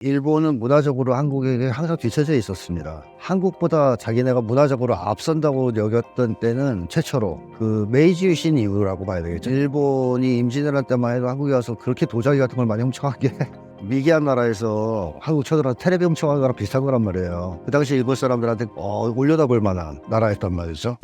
일본은 문화적으로 한국에게 항상 뒤처져 있었습니다. 한국보다 자기네가 문화적으로 앞선다고 여겼던 때는 최초로 그 메이지 유신 이후라고 봐야 되겠죠. 일본이 임진왜란 할 때만 해도 한국에 와서 그렇게 도자기 같은 걸 많이 훔쳐가게 미개한 나라에서 한국 쳐들어서 테레비 훔쳐가는 거랑 비슷한 거란 말이에요. 그 당시 일본 사람들한테 올려다볼 만한 나라였단 말이죠.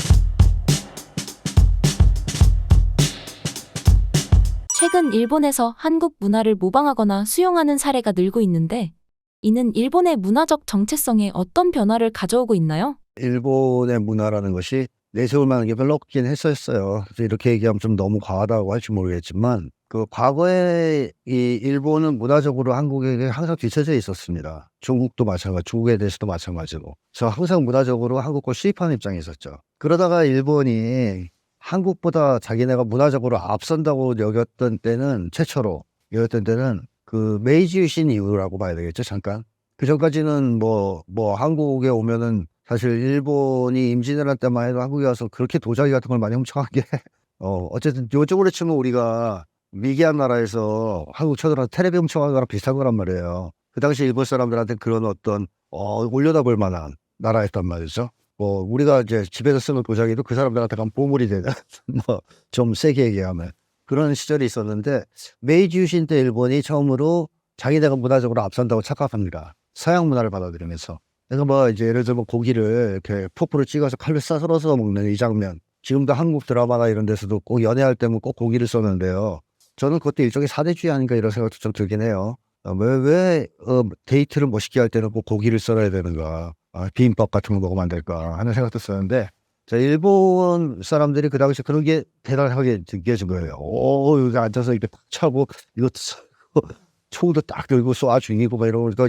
최근 일본에서 한국 문화를 모방하거나 수용하는 사례가 늘고 있는데, 이는 일본의 문화적 정체성에 어떤 변화를 가져오고 있나요? 일본의 문화라는 것이 내세울 만한 게 별로 없긴 했었어요. 그래서 이렇게 얘기하면 좀 너무 과하다고 할지 모르겠지만 그 과거에 이 일본은 문화적으로 한국에게 항상 뒤처져 있었습니다. 중국도 마찬가지, 중국에 대해서도 마찬가지고. 그래서 항상 문화적으로 한국 걸 수입하는 입장에 있었죠. 그러다가 일본이 한국보다 자기네가 문화적으로 앞선다고 여겼던 때는 최초로 여겼던 때는 그 메이지 유신 이후라고 봐야 되겠죠. 잠깐. 그 전까지는 뭐 한국에 오면은 사실 일본이 임진왜란 때만 해도 한국에 와서 그렇게 도자기 같은 걸 많이 훔쳐가게 어쨌든 요쪽으로 치면 우리가 미개한 나라에서 한국 쳐들어서 테레비 훔쳐가는 거랑 비슷한 거란 말이에요. 그 당시 일본 사람들한테 그런 어떤 올려다볼 만한 나라였단 말이죠. 뭐 우리가 이제 집에서 쓰는 도자기도 그 사람들한테 가면 보물이 되는 뭐 좀 세게 얘기하면 그런 시절이 있었는데 메이지 유신 때 일본이 처음으로 자기네가 문화적으로 앞선다고 착각합니다. 서양 문화를 받아들이면서. 그래서 뭐 이제 예를 들면 고기를 이렇게 포크로 찍어서 칼로 썰어서 먹는 이 장면. 지금도 한국 드라마나 이런 데서도 꼭 연애할 때면 꼭 고기를 써는데요. 저는 그것도 일종의 사대주의 아닌가 이런 생각도 좀 들긴 해요. 왜 데이트를 멋있게 할 때는 꼭 고기를 썰어야 되는가. 비빔밥 같은 거 먹으면 안 될까 하는 생각도 썼는데 자, 일본 사람들이 그 당시 그런 게 대단하게 느껴진 거예요. 여기 앉아서 이렇게 탁 차고 이거 총도 딱 들고 쏴 죽이고 막 이러니까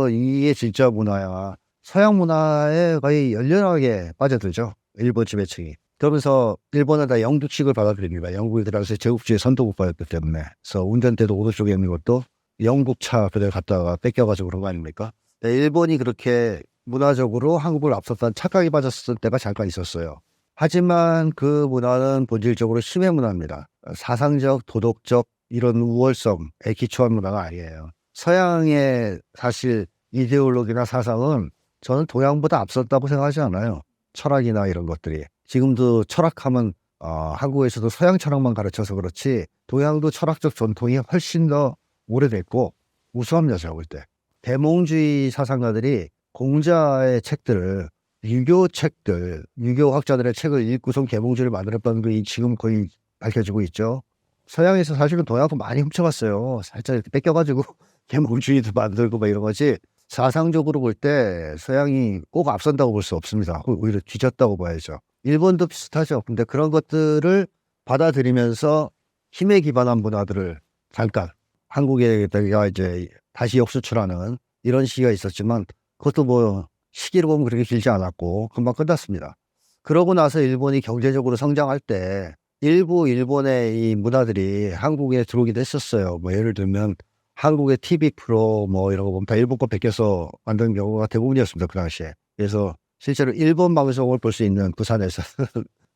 이게 진짜 문화야. 서양 문화에 거의 열렬하게 빠져들죠. 일본 지배층이. 그러면서 일본은 다 영국식을 받아들입니다. 영국이 그 당시에 제국주의 선도국가였기 때문에. 그래서 운전대도 오른쪽에 있는 것도 영국 차 그대로 갖다가 뺏겨가지고 그런 거 아닙니까? 네, 일본이 그렇게 문화적으로 한국을 앞섰다는 착각이 빠졌을 때가 잠깐 있었어요. 하지만 그 문화는 본질적으로 심해 문화입니다. 사상적, 도덕적 이런 우월성에 기초한 문화가 아니에요. 서양의 사실 이데올로기나 사상은 저는 동양보다 앞섰다고 생각하지 않아요. 철학이나 이런 것들이. 지금도 철학하면 한국에서도 서양 철학만 가르쳐서 그렇지 동양도 철학적 전통이 훨씬 더 오래됐고 우수합니다. 볼 때. 대몽주의 사상가들이 공자의 책들을 유교 책들, 유교 학자들의 책을 읽고선 계몽주의를 만들었다는 게 지금 거의 밝혀지고 있죠. 서양에서 사실은 동양도 많이 훔쳐갔어요. 살짝 이렇게 뺏겨가지고 계몽주의도 만들고 막 이런 거지. 사상적으로 볼 때 서양이 꼭 앞선다고 볼 수 없습니다. 오히려 뒤졌다고 봐야죠. 일본도 비슷하죠. 근데 그런 것들을 받아들이면서 힘에 기반한 문화들을 잠깐 한국에다가 이제 다시 역수출하는 이런 시기가 있었지만 그것도 뭐 시기로 보면 그렇게 길지 않았고 금방 끝났습니다. 그러고 나서 일본이 경제적으로 성장할 때 일부 일본의 이 문화들이 한국에 들어오기도 했었어요. 뭐 예를 들면 한국의 TV 프로 뭐 이런 거 보면 다 일본 거 베껴서 만든 경우가 대부분이었습니다. 그 당시에. 그래서 실제로 일본 방송을 볼 수 있는 부산에서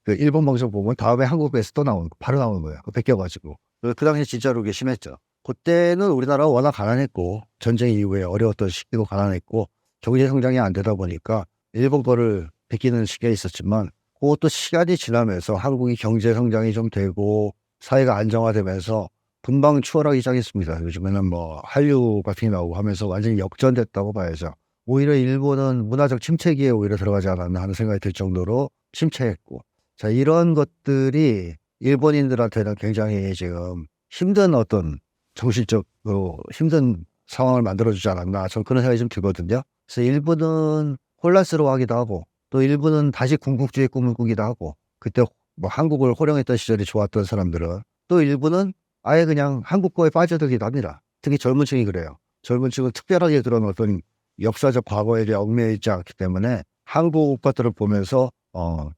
그 일본 방송 보면 다음에 한국에서 또 나오는 거, 바로 나오는 거예요. 베껴가지고. 그 당시에 진짜로 그게 심했죠. 그때는 우리나라가 워낙 가난했고 전쟁 이후에 어려웠던 시기도 가난했고 경제 성장이 안 되다 보니까 일본 거를 베끼는 시기가 있었지만 그것도 시간이 지나면서 한국이 경제 성장이 좀 되고 사회가 안정화되면서 금방 추월하기 시작했습니다. 요즘에는 뭐 한류 같은 게 나오고 하면서 완전히 역전됐다고 봐야죠. 오히려 일본은 문화적 침체기에 오히려 들어가지 않았나 하는 생각이 들 정도로 침체했고 자 이런 것들이 일본인들한테는 굉장히 지금 힘든 어떤 정신적으로 힘든 상황을 만들어주지 않았나 저는 그런 생각이 좀 들거든요. 그래서 일본은 혼란스러워하기도 하고 또 일본은 다시 군국주의 꿈을 꾸기도 하고 그때 뭐 한국을 호령했던 시절이 좋았던 사람들은 또 일본은 아예 그냥 한국 거에 빠져들기도 합니다. 특히 젊은 층이 그래요. 젊은 층은 특별하게 그런 어떤 역사적 과거에 대해 얽매여 있지 않기 때문에 한국 것들을 보면서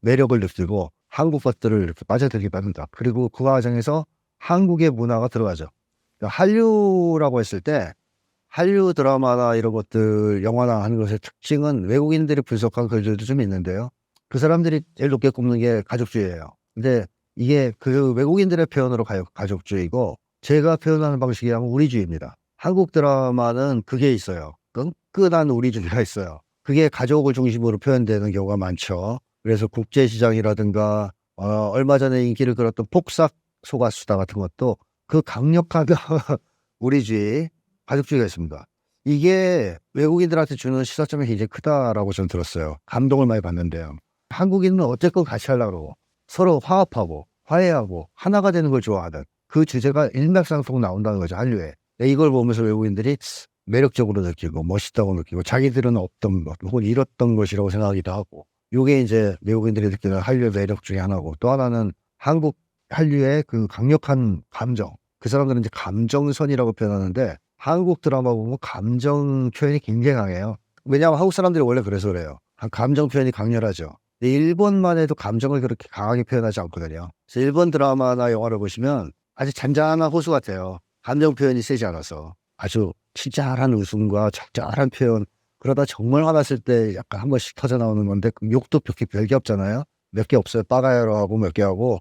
매력을 느끼고 한국 것들을 이렇게 빠져들기도 합니다. 그리고 그 과정에서 한국의 문화가 들어가죠. 그러니까 한류라고 했을 때 한류 드라마나 이런 것들 영화나 하는 것의 특징은 외국인들이 분석한 글들도 좀 있는데요. 그 사람들이 제일 높게 꼽는 게 가족주의예요. 근데 이게 그 외국인들의 표현으로 가족주의고 제가 표현하는 방식이 아마 우리주의입니다. 한국 드라마는 그게 있어요. 끈끈한 우리주의가 있어요. 그게 가족을 중심으로 표현되는 경우가 많죠. 그래서 국제시장이라든가 얼마 전에 인기를 끌었던 폭삭 소가수다 같은 것도 그 강력한 우리주의, 가족주의가 있습니다. 이게 외국인들한테 주는 시사점이 굉장히 크다라고 저는 들었어요. 감동을 많이 받는데요. 한국인은 어쨌건 같이 하려고 그러고 서로 화합하고 화해하고 하나가 되는 걸 좋아하는 그 주제가 일맥상통 나온다는 거죠, 한류에. 이걸 보면서 외국인들이 매력적으로 느끼고 멋있다고 느끼고 자기들은 없던 것 혹은 잃었던 것이라고 생각하기도 하고, 이게 이제 외국인들이 느끼는 한류의 매력 중에 하나고, 또 하나는 한국 한류의 그 강력한 감정. 그 사람들은 이제 감정선이라고 표현하는데 한국 드라마 보면 감정 표현이 굉장히 강해요. 왜냐하면 한국 사람들이 원래 그래서 그래요. 감정 표현이 강렬하죠. 근데 일본만 해도 감정을 그렇게 강하게 표현하지 않거든요. 그래서 일본 드라마나 영화를 보시면 아주 잔잔한 호수 같아요. 감정 표현이 세지 않아서 아주 친절한 웃음과 적절한 표현. 그러다 정말 화났을 때 약간 한 번씩 터져 나오는 건데 그 욕도 별게 없잖아요. 몇 개 없어요. 빠가야로 하고 몇 개 하고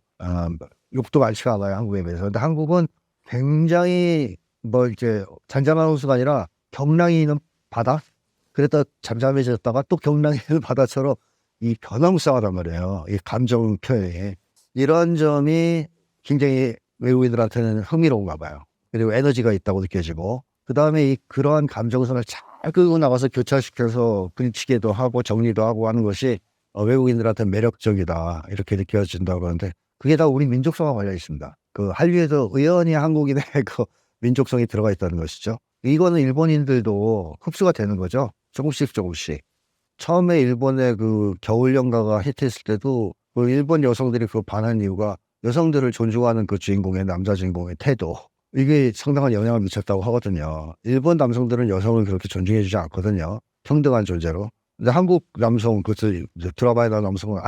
욕도 많지가 않아요, 한국에 비해서. 근데 한국은 굉장히 뭐 이제 잔잔한 호수가 아니라 경랑이 있는 바다. 그랬다 잠잠해졌다가 또 경랑이 있는 바다처럼 이 변화무쌍하단 말이에요. 이 감정 표현이. 이런 점이 굉장히 외국인들한테는 흥미로운가 봐요. 그리고 에너지가 있다고 느껴지고, 그 다음에 그러한 감정선을 잘 끌고 나가서 교차시켜서 부딪히기도 하고 정리도 하고 하는 것이 외국인들한테 매력적이다, 이렇게 느껴진다고 하는데, 그게 다 우리 민족성과 관련 있습니다. 그 한류에도 의연히 한국인의 그 민족성이 들어가 있다는 것이죠. 이거는 일본인들도 흡수가 되는 거죠. 조금씩 조금씩. 처음에 일본의 그 겨울연가가 히트했을 때도 그 일본 여성들이 그 반한 이유가 여성들을 존중하는 그 주인공의 남자 주인공의 태도, 이게 상당한 영향을 미쳤다고 하거든요. 일본 남성들은 여성을 그렇게 존중해주지 않거든요. 평등한 존재로. 근데 한국 남성, 그 드라마에 나온 남성은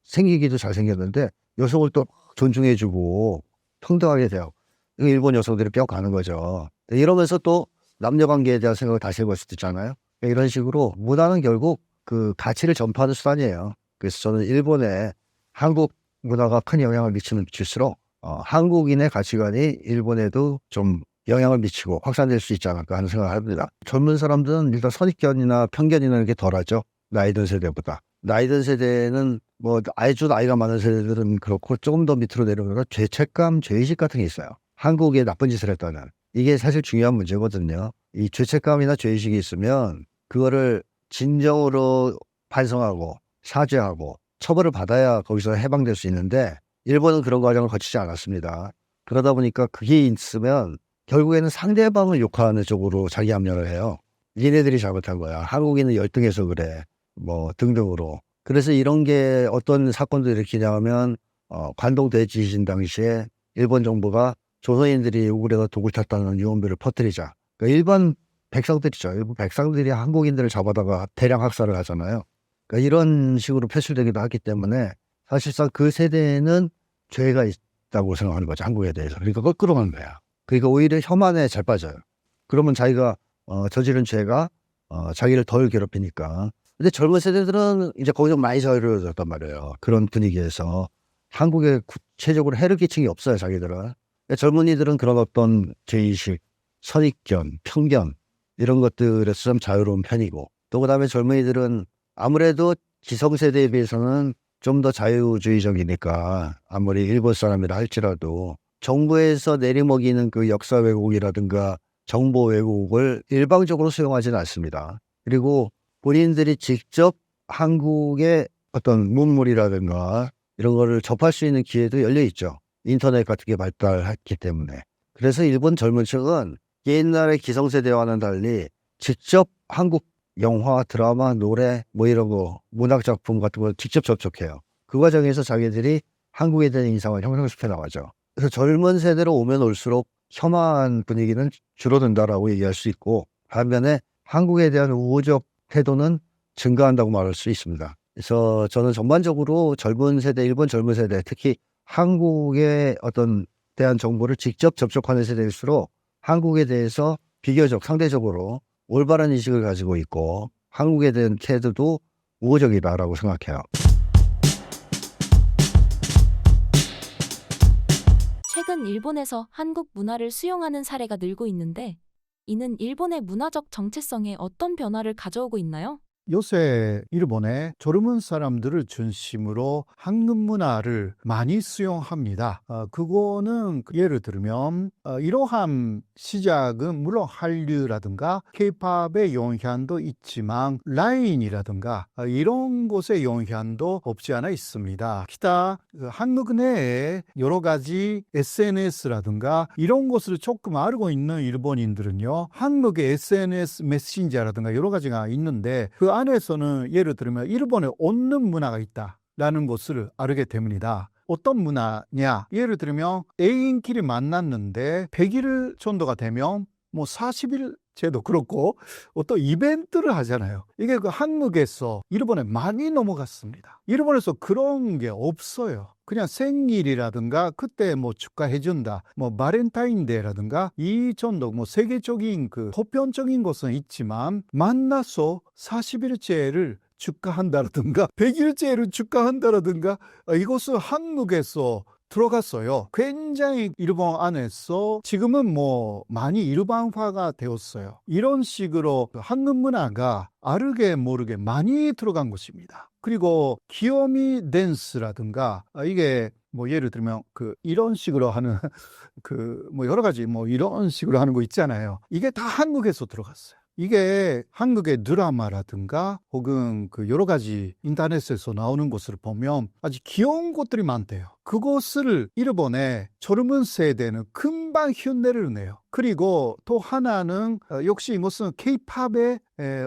생기기도 잘생겼는데 여성을 또 존중해주고 평등하게 돼요. 일본 여성들이 뼈 가는 거죠. 이러면서 또 남녀관계에 대한 생각을 다시 해볼 수도 있잖아요. 이런 식으로 문화는 결국 그 가치를 전파하는 수단이에요. 그래서 저는 일본에 한국 문화가 큰 영향을 미칠수록 한국인의 가치관이 일본에도 좀 영향을 미치고 확산될 수 있지 않을까 하는 생각을 합니다. 젊은 사람들은 일단 선입견이나 편견이나 이렇게 덜하죠. 나이 든 세대보다. 나이 든 세대는 뭐 아주 나이가 많은 세대들은 그렇고 조금 더 밑으로 내려가면 죄책감, 죄의식 같은 게 있어요. 한국에 나쁜 짓을 했다는. 이게 사실 중요한 문제거든요. 이 죄책감이나 죄의식이 있으면 그거를 진정으로 반성하고 사죄하고 처벌을 받아야 거기서 해방될 수 있는데, 일본은 그런 과정을 거치지 않았습니다. 그러다 보니까 그게 있으면 결국에는 상대방을 욕하는 쪽으로 자기 합리화를 해요. 얘네들이 잘못한 거야. 한국인은 열등해서 그래. 뭐 등등으로. 그래서 이런 게 어떤 사건도 일으키냐면 관동 대지진 당시에 일본 정부가 조선인들이 우울해서 독을 탔다는 유언비를 퍼뜨리자. 그러니까 일반 백성들이죠. 일본 백성들이 한국인들을 잡아다가 대량 학살을 하잖아요. 그러니까 이런 식으로 표출되기도 하기 때문에 사실상 그 세대는 죄가 있다고 생각하는 거죠, 한국에 대해서. 그러니까 거꾸로 가는 거야. 그러니까 오히려 혐한에 잘 빠져요. 그러면 자기가 저지른 죄가 자기를 덜 괴롭히니까. 근데 젊은 세대들은 이제 거기서 많이 자유로워졌단 말이에요. 그런 분위기에서 한국에 구체적으로 해를 끼친 게 없어요, 자기들은. 그러니까 젊은이들은 그런 어떤 죄의식, 선입견, 편견 이런 것들에서 좀 자유로운 편이고, 또 그다음에 젊은이들은 아무래도 기성세대에 비해서는 좀 더 자유주의적이니까 아무리 일본 사람이라 할지라도 정부에서 내리먹이는 그 역사 왜곡이라든가 정보 왜곡을 일방적으로 수용하지는 않습니다. 그리고 본인들이 직접 한국의 어떤 문물이라든가 이런 거를 접할 수 있는 기회도 열려 있죠. 인터넷 같은 게 발달했기 때문에. 그래서 일본 젊은 층은 옛날의 기성세대와는 달리 직접 한국 영화, 드라마, 노래 뭐 이런 거 문학작품 같은 걸 직접 접촉해요. 그 과정에서 자기들이 한국에 대한 인상을 형성시켜 나가죠. 그래서 젊은 세대로 오면 올수록 혐한 분위기는 줄어든다라고 얘기할 수 있고, 반면에 한국에 대한 우호적 태도는 증가한다고 말할 수 있습니다. 그래서 저는 전반적으로 젊은 세대, 일본 젊은 세대, 특히 한국의 어떤 대한 정보를 직접 접촉하는 세대일수록 한국에 대해서 비교적 상대적으로 올바른 인식을 가지고 있고 한국에 대한 태도도 우호적이다라고 생각해요. 최근 일본에서 한국 문화를 수용하는 사례가 늘고 있는데 이는 일본의 문화적 정체성에 어떤 변화를 가져오고 있나요? 요새 일본의 젊은 사람들을 중심으로 한국 문화를 많이 수용합니다. 그거는 예를 들면 이러한 시작은 물론 한류라든가 K-팝의 영향도 있지만 라인이라든가 이런 곳의 영향도 없지 않아 있습니다. 기타 한국 내에 여러 가지 SNS라든가 이런 것을 조금 알고 있는 일본인들은요, 한국의 SNS 메신저라든가 여러 가지가 있는데 그 안에서는 예를 들면 일본에 얻는 문화가 있다라는 것을 알게 됩니다. 어떤 문화냐? 예를 들면 애인끼리 만났는데 100일 정도가 되면 뭐 40일째도 그렇고 어떤 이벤트를 하잖아요. 이게 그 한국에서 일본에 많이 넘어갔습니다. 일본에서 그런 게 없어요. 그냥 생일이라든가 그때 뭐 축하해준다, 뭐 바렌타인데이라든가 이 정도 뭐 세계적인 그 보편적인 것은 있지만 만나서 40일째를 축하한다라든가 100일째를 축하한다라든가 이것은 한국에서 들어갔어요. 굉장히 일본 안에서 지금은 뭐 많이 일반화가 되었어요. 이런 식으로 한국 문화가 알게 모르게 많이 들어간 것입니다. 그리고 귀요미 댄스라든가 이게 뭐 예를 들면 그 이런 식으로 하는 그 뭐 여러 가지 뭐 이런 식으로 하는 거 있잖아요. 이게 다 한국에서 들어갔어요. 이게 한국의 드라마라든가 혹은 그 여러 가지 인터넷에서 나오는 것을 보면 아주 귀여운 것들이 많대요. 그것을 일본의 젊은 세대는 금방 흉내를 내요. 그리고 또 하나는 역시 이것은 K-팝의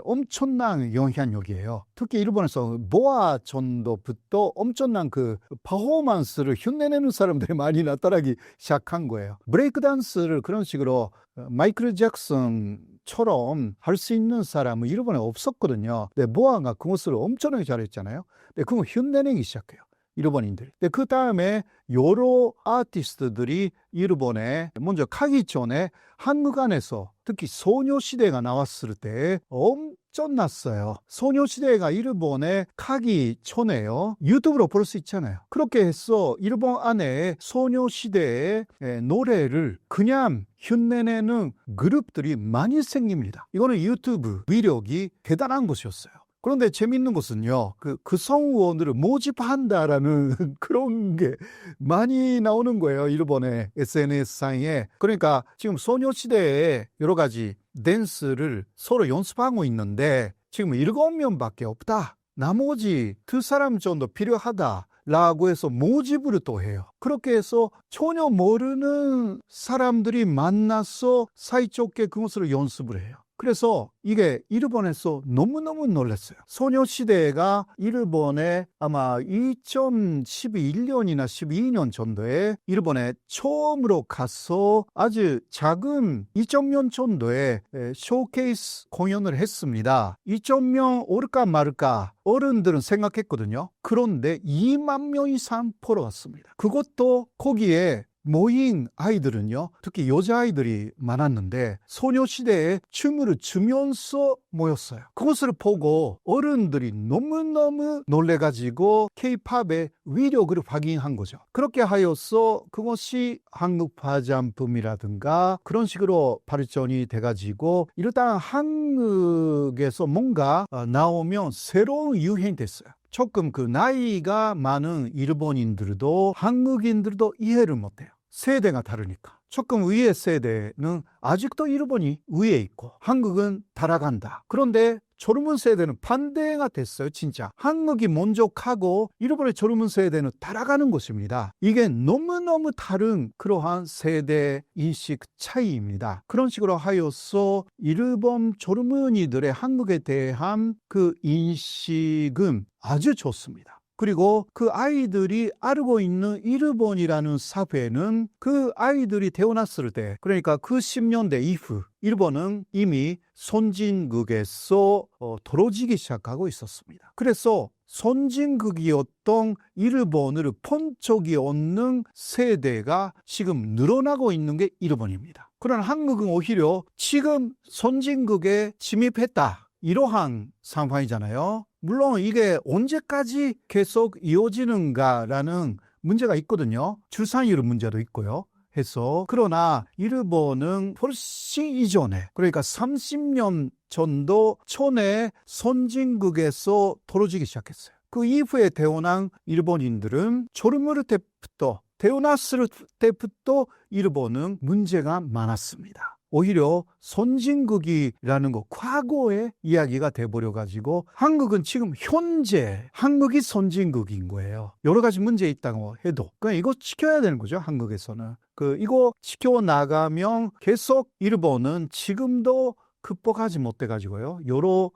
엄청난 영향력이에요. 특히 일본에서 모아 전도부터 엄청난 그 퍼포먼스를 흉내내는 사람들이 많이 나타나기 시작한 거예요. 브레이크 댄스를 그런 식으로 마이클 잭슨처럼 할 수 있는 사람은 일본에 없었거든요. 근데 모아가 그것을 엄청나게 잘했잖아요. 근데 그거 흉내내기 시작해요. 일본인들이. 그 다음에 여러 아티스트들이 일본에 먼저 가기 전에 한국 안에서 특히 소녀시대가 나왔을 때 엄청났어요. 소녀시대가 일본에 가기 전에요. 유튜브로 볼 수 있잖아요. 그렇게 해서 일본 안에 소녀시대의 노래를 그냥 흉내내는 그룹들이 많이 생깁니다. 이거는 유튜브 위력이 대단한 것이었어요. 그런데 재밌는 것은요, 그 성우원들을 모집한다라는 그런 게 많이 나오는 거예요. 일본의 SNS상에. 그러니까 지금 소녀시대에 여러 가지 댄스를 서로 연습하고 있는데 지금 7명밖에 없다. 나머지 2사람 정도 필요하다. 라고 해서 모집을 또 해요. 그렇게 해서 전혀 모르는 사람들이 만나서 사이좋게 그것을 연습을 해요. 그래서 이게 일본에서 너무너무 놀랐어요. 소녀시대가 일본에 아마 2011년이나 12년 정도에 일본에 처음으로 가서 아주 작은 2,000명 정도의 쇼케이스 공연을 했습니다. 2,000명 올까 말까 어른들은 생각했거든요. 그런데 2만 명 이상 보러 왔습니다. 그것도 거기에 모인 아이들은요, 특히 여자아이들이 많았는데 소녀시대에 춤을 추면서 모였어요. 그것을 보고 어른들이 너무너무 놀래가지고 K-팝의 위력을 확인한 거죠. 그렇게 하여서 그것이 한국 화장품이라든가 그런 식으로 발전이 돼가지고 일단 한국에서 뭔가 나오면 새로운 유행이 됐어요. 조금 그 나이가 많은 일본인들도 한국인들도 이해를 못해요. 세대가 다르니까. 조금 위의 세대는 아직도 일본이 위에 있고 한국은 따라간다. 그런데 젊은 세대는 반대가 됐어요. 진짜 한국이 먼저 가고 일본의 젊은 세대는 따라가는 것입니다. 이게 너무너무 다른 그러한 세대 인식 차이입니다. 그런 식으로 하여서 일본 젊은이들의 한국에 대한 그 인식은 아주 좋습니다. 그리고 그 아이들이 알고 있는 일본이라는 사회는 그 아이들이 태어났을 때, 그러니까 그 10년대 이후 일본은 이미 선진국에서 떨어지기 시작하고 있었습니다. 그래서 선진국이었던 일본을 본 적이 없는 세대가 지금 늘어나고 있는 게 일본입니다. 그러나 한국은 오히려 지금 선진국에 침입했다. 이러한 상황이잖아요. 물론 이게 언제까지 계속 이어지는가라는 문제가 있거든요. 출산율 문제도 있고요. 해서 그러나 일본은 훨씬 이전에 그러니까 30년 전도 전에 선진국에서 떨어지기 시작했어요. 그 이후에 태어난 일본인들은 조르무르 때부터 태어났을 때부터 일본은 문제가 많았습니다. 오히려 선진국이라는 거 과거의 이야기가 돼버려 가지고 한국은 지금 현재 한국이 선진국인 거예요. 여러 가지 문제 있다고 해도 그냥 이거 지켜야 되는 거죠. 한국에서는 이거 지켜나가면 계속 일본은 지금도 극복하지 못해가지고요. 여러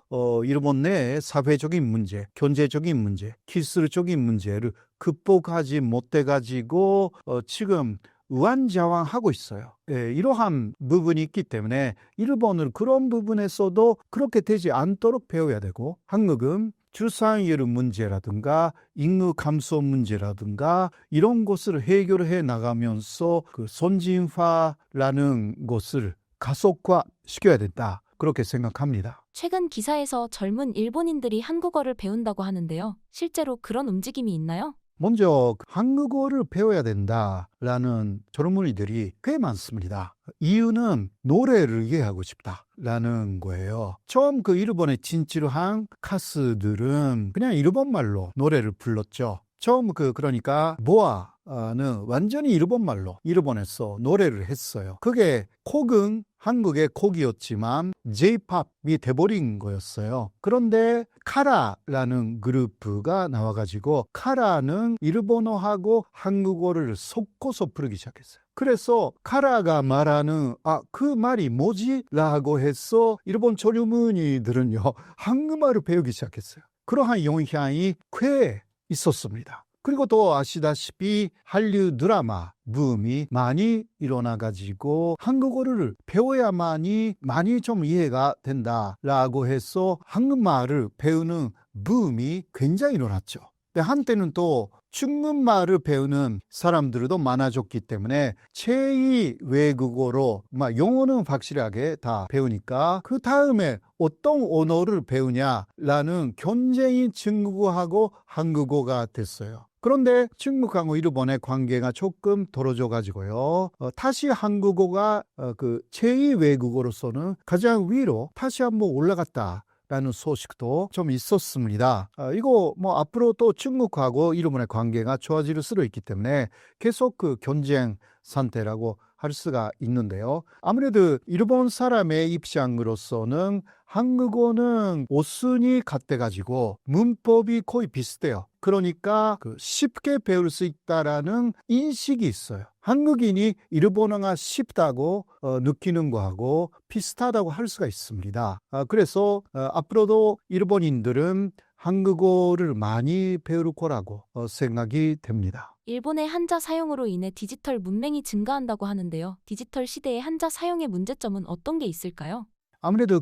일본 내의 사회적인 문제, 경제적인 문제, 기술적인 문제를 극복하지 못해가지고 지금 우왕좌왕하고 있어요. 예, 이러한 부분이 있기 때문에 일본은 그런 부분에서도 그렇게 되지 않도록 배워야 되고 한국은 출산율 문제라든가 인구 감소 문제라든가 이런 것을 해결해 나가면서 그 선진화라는 것을 가속화시켜야 된다. 그렇게 생각합니다. 최근 기사에서 젊은 일본인들이 한국어를 배운다고 하는데요. 실제로 그런 움직임이 있나요? 먼저 한국어를 배워야 된다라는 젊은이들이 꽤 많습니다. 이유는 노래를 이해하고 싶다라는 거예요. 처음 일본에 진출한 가수들은 그냥 일본말로 노래를 불렀죠. 처음 그러니까 보아는 완전히 일본말로 일본에서 노래를 했어요. 그게 곡은 한국의 곡이었지만 J-POP이 돼버린 거였어요. 그런데 카라라는 그룹가 나와가지고 카라는 일본어하고 한국어를 섞어서 부르기 시작했어요. 그래서 카라가 말하는 그 말이 뭐지? 라고 해서 일본 젊은이들은요 한국말을 배우기 시작했어요. 그러한 영향이 꽤 있었습니다. 그리고 또 아시다시피 한류 드라마 붐이 많이 일어나가지고 한국어를 배워야만이 많이 좀 이해가 된다라고 해서 한국말을 배우는 붐이 굉장히 일어났죠. 근데 한때는 또 중국말을 배우는 사람들도 많아졌기 때문에 제2 외국어로 영어는 확실하게 다 배우니까 그 다음에 어떤 언어를 배우냐라는 경쟁이 중국어하고 한국어가 됐어요. 그런데 중국하고 일본의 관계가 조금 떨어져 가지고요. 다시 한국어가 제2 외국어로서는 가장 위로 다시 한번 올라갔다. 라는 소식도 좀 있었습니다. 이거 앞으로 또 중국하고 일본의 관계가 좋아질 수도 있기 때문에 계속 경쟁 상태라고 할 수가 있는데요. 아무래도 일본 사람의 입장으로서는 한국어는 어순이 같아가지고 문법이 거의 비슷해요. 그러니까 쉽게 배울 수 있다라는 인식이 있어요. 한국인이 일본어가 쉽다고 느끼는 거하고 비슷하다고 할 수가 있습니다. 그래서 앞으로도 일본인들은 한국어를 많이 배울 거라고 생각이 됩니다. 일본의 한자 사용으로 인해 디지털 문맹이 증가한다고 하는데요. 디지털 시대의 한자 사용의 문제점은 어떤 게 있을까요? 아무래도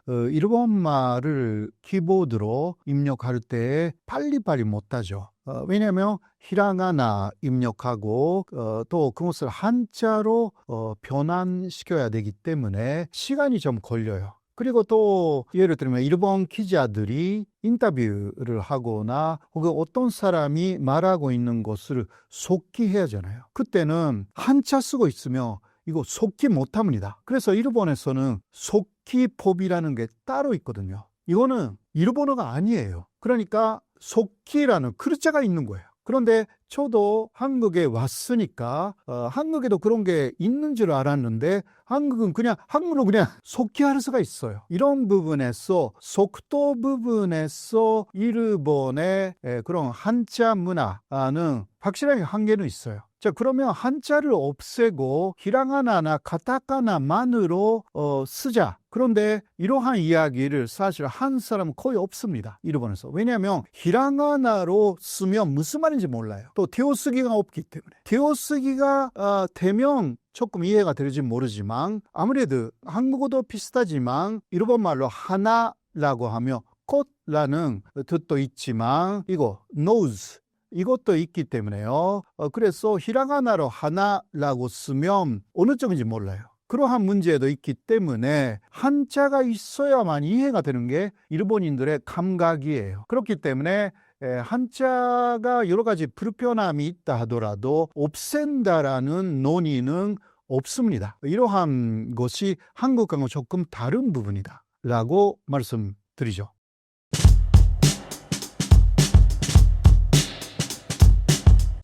일본말을 키보드로 입력할 때 빨리빨리 못하죠. 왜냐하면 히라가나 입력하고 또 그것을 한자로 변환시켜야 되기 때문에 시간이 좀 걸려요. 그리고 또 예를 들면 일본 기자들이 인터뷰를 하거나 혹은 어떤 사람이 말하고 있는 것을 속기해야 하잖아요. 그때는 한자 쓰고 있으면 이거 속기 못합니다. 그래서 일본에서는 속기법이라는 게 따로 있거든요. 이거는 일본어가 아니에요. 그러니까 속기라는 글자가 있는 거예요. 그런데 저도 한국에 왔으니까 한국에도 그런 게 있는 줄 알았는데 한국은 그냥 한국으로 그냥 속기할 수가 있어요. 이런 부분에서 속도 부분에서 일본의 그런 한자 문화는 확실하게 한계는 있어요. 자, 그러면 한자를 없애고 히라가나나 카타카나만으로 쓰자. 그런데 이러한 이야기를 사실 한 사람은 거의 없습니다. 일본에서. 왜냐하면 히라가나로 쓰면 무슨 말인지 몰라요. 또 띄어쓰기가 없기 때문에. 띄어쓰기가 되면 조금 이해가 될지 모르지만 아무래도 한국어도 비슷하지만 일본말로 하나라고 하면 꽃라는 뜻도 있지만 이거 nose 이것도 있기 때문에요. 그래서 히라가나로 하나라고 쓰면 어느 쪽인지 몰라요. 그러한 문제도 있기 때문에 한자가 있어야만 이해가 되는 게 일본인들의 감각이에요. 그렇기 때문에 한자가 여러 가지 불편함이 있다 하더라도 없앤다라는 논의는 없습니다. 이러한 것이 한국과는 조금 다른 부분이다라고 말씀드리죠.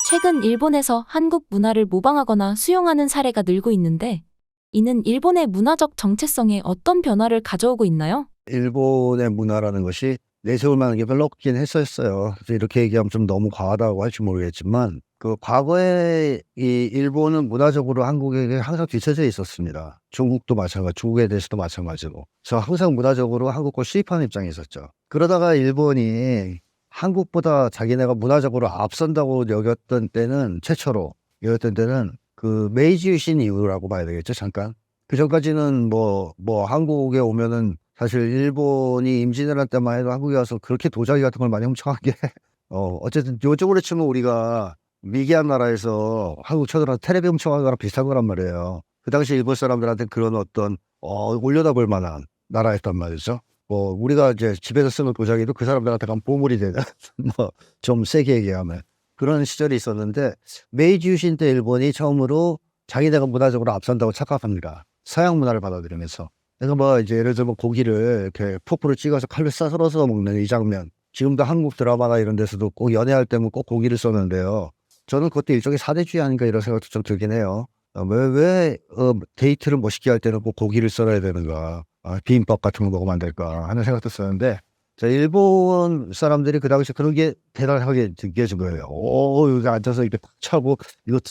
최근 일본에서 한국 문화를 모방하거나 수용하는 사례가 늘고 있는데, 이는 일본의 문화적 정체성에 어떤 변화를 가져오고 있나요? 일본의 문화라는 것이 내세울 만한 게 별로 없긴 했었어요. 그래서 이렇게 얘기하면 좀 너무 과하다고 할지 모르겠지만, 그 과거에 이 일본은 문화적으로 한국에게 항상 뒤처져 있었습니다. 중국도 마찬가지, 중국에 대해서도 마찬가지고. 그래서 항상 문화적으로 한국과 수입하는 입장에 있었죠. 그러다가 일본이 한국보다 자기네가 문화적으로 앞선다고 여겼던 때는, 최초로 여겼던 때는 그 메이지 유신 이후라고 봐야 되겠죠, 잠깐. 그 전까지는 뭐 한국에 오면은 사실 일본이 임진왜란 할 때만 해도 한국에 와서 그렇게 도자기 같은 걸 많이 훔쳐간 게, 어쨌든 요쪽으로 치면 우리가 미개한 나라에서 한국 쳐들어서 텔레비 훔쳐간 거랑 비슷한 거란 말이에요. 그 당시 일본 사람들한테 그런 어떤, 올려다볼 만한 나라였단 말이죠. 우리가 이제 집에서 쓰는 도자기도 그 사람들한테 가면 보물이 되는, 좀 세게 얘기하면. 그런 시절이 있었는데, 메이지 유신 때 일본이 처음으로 자기네가 문화적으로 앞선다고 착각합니다. 서양 문화를 받아들이면서. 그러니까 이제 예를 들면 고기를 이렇게 포크로 찍어서 칼로 썰어서 먹는 이 장면. 지금도 한국 드라마나 이런 데서도 꼭 연애할 때면 꼭 고기를 써는데요. 저는 그것도 일종의 사대주의 아닌가 이런 생각도 좀 들긴 해요. 왜 데이트를 멋있게 할 때는 꼭 고기를 썰어야 되는가. 비빔밥 같은 거 먹으면 안 될까 하는 생각도 썼는데, 자, 일본 사람들이 그 당시 그런 게 대단하게 느껴진 거예요. 여기 앉아서 이렇게 탁 차고, 이것도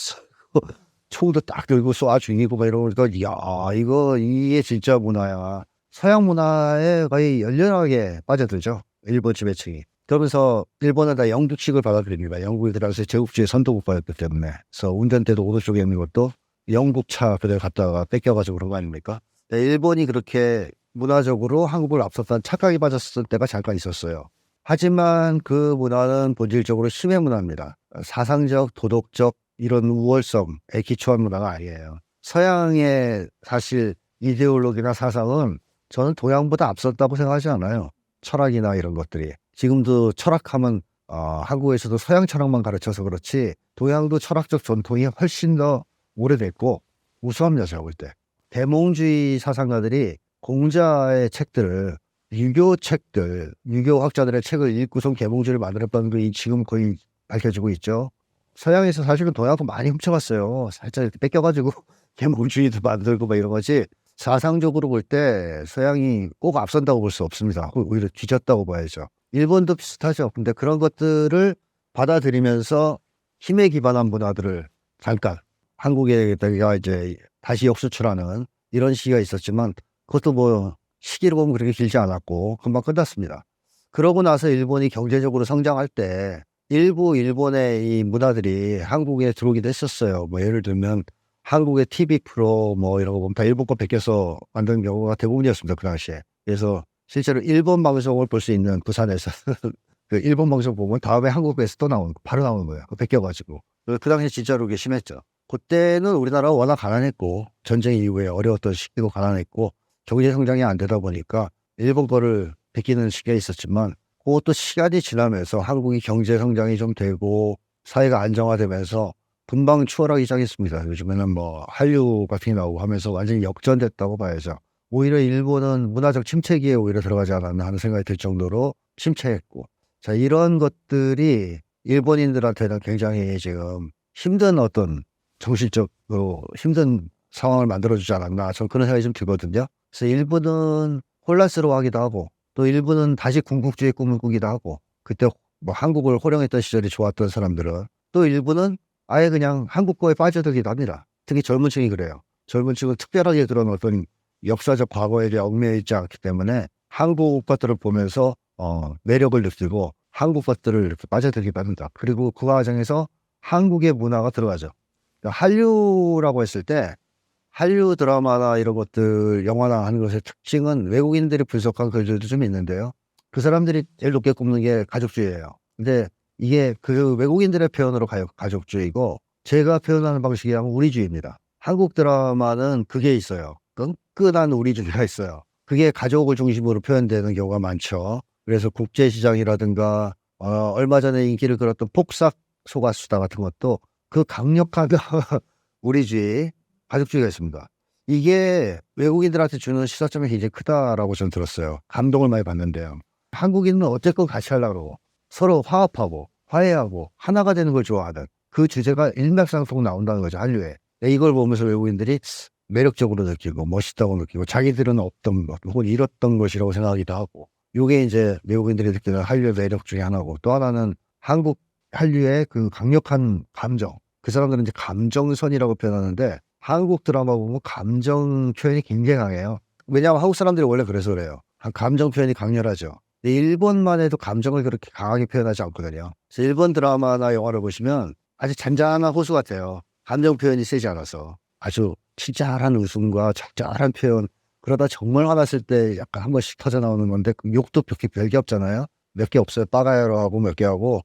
총도 딱 들고 쏴 죽이고 막 이러니까, 이게 진짜 문화야. 서양 문화에 거의 열렬하게 빠져들죠. 일본 지배층이. 그러면서 일본은 다 영국식을 받아들입니다. 영국이 들어가서 제국주의 선도국가였기 때문에. 그래서 운전대도 오른쪽에 있는 것도 영국차 그대로 갖다가 뺏겨가지고 그런 거 아닙니까? 일본이 그렇게 문화적으로 한국을 앞섰다는 착각이 빠졌을 때가 잠깐 있었어요. 하지만 그 문화는 본질적으로 심의 문화입니다. 사상적, 도덕적 이런 우월성에 기초한 문화가 아니에요. 서양의 사실 이데올로기나 사상은 저는 동양보다 앞섰다고 생각하지 않아요. 철학이나 이런 것들이. 지금도 철학하면 한국에서도 서양 철학만 가르쳐서 그렇지 동양도 철학적 전통이 훨씬 더 오래됐고 우수합니다. 제가 볼 때. 대몽주의 사상가들이 공자의 책들을, 유교 책들, 유교 학자들의 책을 읽고선 계몽주의를 만들었다는 게 지금 거의 밝혀지고 있죠. 서양에서 사실은 동양도 많이 훔쳐갔어요. 살짝 이렇게 뺏겨가지고 계몽주의도 만들고 막 이런 거지. 사상적으로 볼 때 서양이 꼭 앞선다고 볼 수 없습니다. 오히려 뒤졌다고 봐야죠. 일본도 비슷하죠. 근데 그런 것들을 받아들이면서 힘에 기반한 문화들을 잠깐 한국에다가 이제 다시 역수출하는 이런 시기가 있었지만, 그것도 시기로 보면 그렇게 길지 않았고 금방 끝났습니다. 그러고 나서 일본이 경제적으로 성장할 때 일부 일본의 이 문화들이 한국에 들어오기도 했었어요. 예를 들면 한국의 TV 프로 이런 거 보면 다 일본 거 베껴서 만든 경우가 대부분이었습니다. 그 당시에. 그래서 실제로 일본 방송을 볼 수 있는 부산에서 그 일본 방송 보면 다음에 한국에서 또 나오는 거, 바로 나오는 거예요. 베껴가지고. 그 당시에 진짜로 그게 심했죠. 그때는 우리나라가 워낙 가난했고 전쟁 이후에 어려웠던 시기고 가난했고 경제 성장이 안 되다 보니까 일본 거를 베끼는 시기가 있었지만, 그것도 시간이 지나면서 한국이 경제 성장이 좀 되고 사회가 안정화되면서 금방 추월하기 시작했습니다. 요즘에는 한류 같은 게 나오고 하면서 완전히 역전됐다고 봐야죠. 오히려 일본은 문화적 침체기에 오히려 들어가지 않았나 하는 생각이 들 정도로 침체했고, 자, 이런 것들이 일본인들한테는 굉장히 지금 힘든 어떤 정신적으로 힘든 상황을 만들어주지 않았나, 저는 그런 생각이 좀 들거든요. 그래서 일본은 혼란스러워하기도 하고, 또 일본은 다시 군국주의 꿈을 꾸기도 하고, 그때 한국을 호령했던 시절이 좋았던 사람들은, 또 일본은 아예 그냥 한국 거에 빠져들기도 합니다. 특히 젊은 층이 그래요. 젊은 층은 특별하게 그런 어떤 역사적 과거에 대해 얽매여 있지 않기 때문에 한국 것들을 보면서 매력을 느끼고 한국 것들을 이렇게 빠져들기도 합니다. 그리고 그 과정에서 한국의 문화가 들어가죠. 한류라고 했을 때 한류 드라마나 이런 것들 영화나 하는 것의 특징은 외국인들이 분석한 글들도 좀 있는데요. 그 사람들이 제일 높게 꼽는 게 가족주의예요. 근데 이게 그 외국인들의 표현으로 가족주의고, 제가 표현하는 방식이라면 우리주의입니다. 한국 드라마는 그게 있어요. 끈끈한 우리주의가 있어요. 그게 가족을 중심으로 표현되는 경우가 많죠. 그래서 국제시장이라든가 얼마 전에 인기를 끌었던 폭삭 소가수다 같은 것도 그 강력한 우리주의, 가족주의가 있습니다. 이게 외국인들한테 주는 시사점이 굉장히 크다라고 저는 들었어요. 감동을 많이 받는데요. 한국인은 어쨌건 같이 하려고 그러고 서로 화합하고 화해하고 하나가 되는 걸 좋아하는 그 주제가 일맥상통 나온다는 거죠, 한류에. 이걸 보면서 외국인들이 매력적으로 느끼고 멋있다고 느끼고 자기들은 없던 것 혹은 잃었던 것이라고 생각하기도 하고, 이게 이제 외국인들이 느끼는 한류의 매력 중에 하나고, 또 하나는 한국 한류의 그 강력한 감정. 그 사람들은 이제 감정선이라고 표현하는데 한국 드라마 보면 감정 표현이 굉장히 강해요. 왜냐하면 한국 사람들이 원래 그래서 그래요. 감정 표현이 강렬하죠. 근데 일본만 해도 감정을 그렇게 강하게 표현하지 않거든요. 그래서 일본 드라마나 영화를 보시면 아주 잔잔한 호수 같아요. 감정 표현이 세지 않아서 아주 친절한 웃음과 적절한 표현. 그러다 정말 화났을 때 약간 한 번씩 터져 나오는 건데 그 욕도 별게 없잖아요. 몇 개 없어요. 빠가야로 하고 몇 개 하고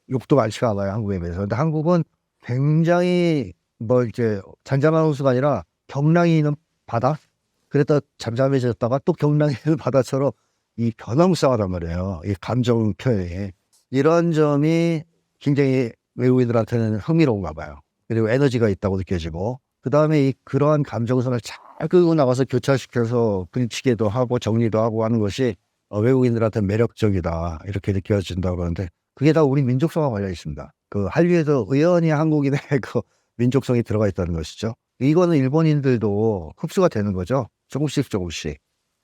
욕도 많지가 않아요, 한국에 비해서. 근데 한국은 굉장히 뭐 이제 잔잔한 호수가 아니라 경랑이 있는 바다. 그랬다 잠잠해졌다가 또 경랑이 있는 바다처럼 이 변화무쌍하단 말이에요. 이 감정 표현이. 이런 점이 굉장히 외국인들한테는 흥미로운가 봐요. 그리고 에너지가 있다고 느껴지고, 그 다음에 그러한 감정선을 잘 끌고 나가서 교차시켜서 부딪히기도 하고 정리도 하고 하는 것이 외국인들한테 매력적이다 이렇게 느껴진다고 하는데, 그게 다 우리 민족성과 관련 있습니다. 그 한류에도 의연히 한국인의 그 민족성이 들어가 있다는 것이죠. 이거는 일본인들도 흡수가 되는 거죠. 조금씩.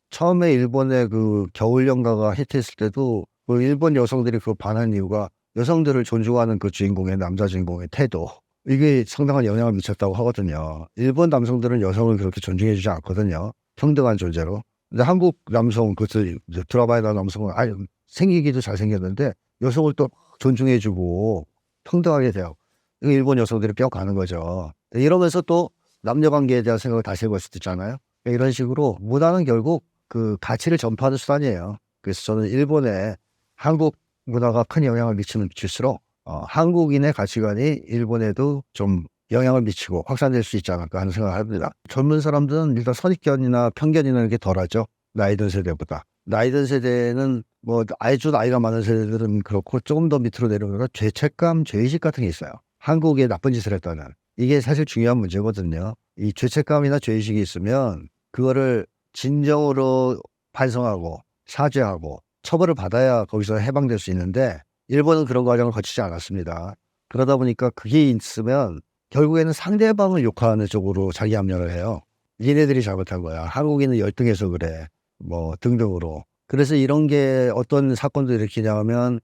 처음에 일본의 그 겨울연가가 히트했을 때도 그 일본 여성들이 그 반한 이유가 여성들을 존중하는 그 주인공의 남자 주인공의 태도, 이게 상당한 영향을 미쳤다고 하거든요. 일본 남성들은 여성을 그렇게 존중해주지 않거든요. 평등한 존재로. 근데 한국 남성, 그것을 드라마에 나온 남성은 생기기도 잘생겼는데 여성을 또 존중해주고 평등하게 대하고, 이거 일본 여성들이 뼈가는 거죠. 이러면서 또 남녀관계에 대한 생각을 다시 해볼 수도 있잖아요. 이런 식으로 문화는 결국 그 가치를 전파하는 수단이에요. 그래서 저는 일본에 한국 문화가 큰 영향을 미칠수록 한국인의 가치관이 일본에도 좀 영향을 미치고 확산될 수 있지 않을까 하는 생각을 합니다. 젊은 사람들은 일단 선입견이나 편견이나 이런 게 덜하죠. 나이 든 세대보다. 나이 든 세대는 뭐 아주 나이가 많은 세대들은 그렇고, 조금 더 밑으로 내려오면 죄책감, 죄의식 같은 게 있어요. 한국에 나쁜 짓을 했다는. 이게 사실 중요한 문제거든요. 이 죄책감이나 죄의식이 있으면 그거를 진정으로 반성하고 사죄하고 처벌을 받아야 거기서 해방될 수 있는데, 일본은 그런 과정을 거치지 않았습니다. 그러다 보니까 그게 있으면 결국에는 상대방을 욕하는 쪽으로 자기 합리화를 해요. 얘네들이 잘못한 거야. 한국인은 열등해서 그래. 뭐 등등으로. 그래서 이런 게 어떤 사건도 일으키냐면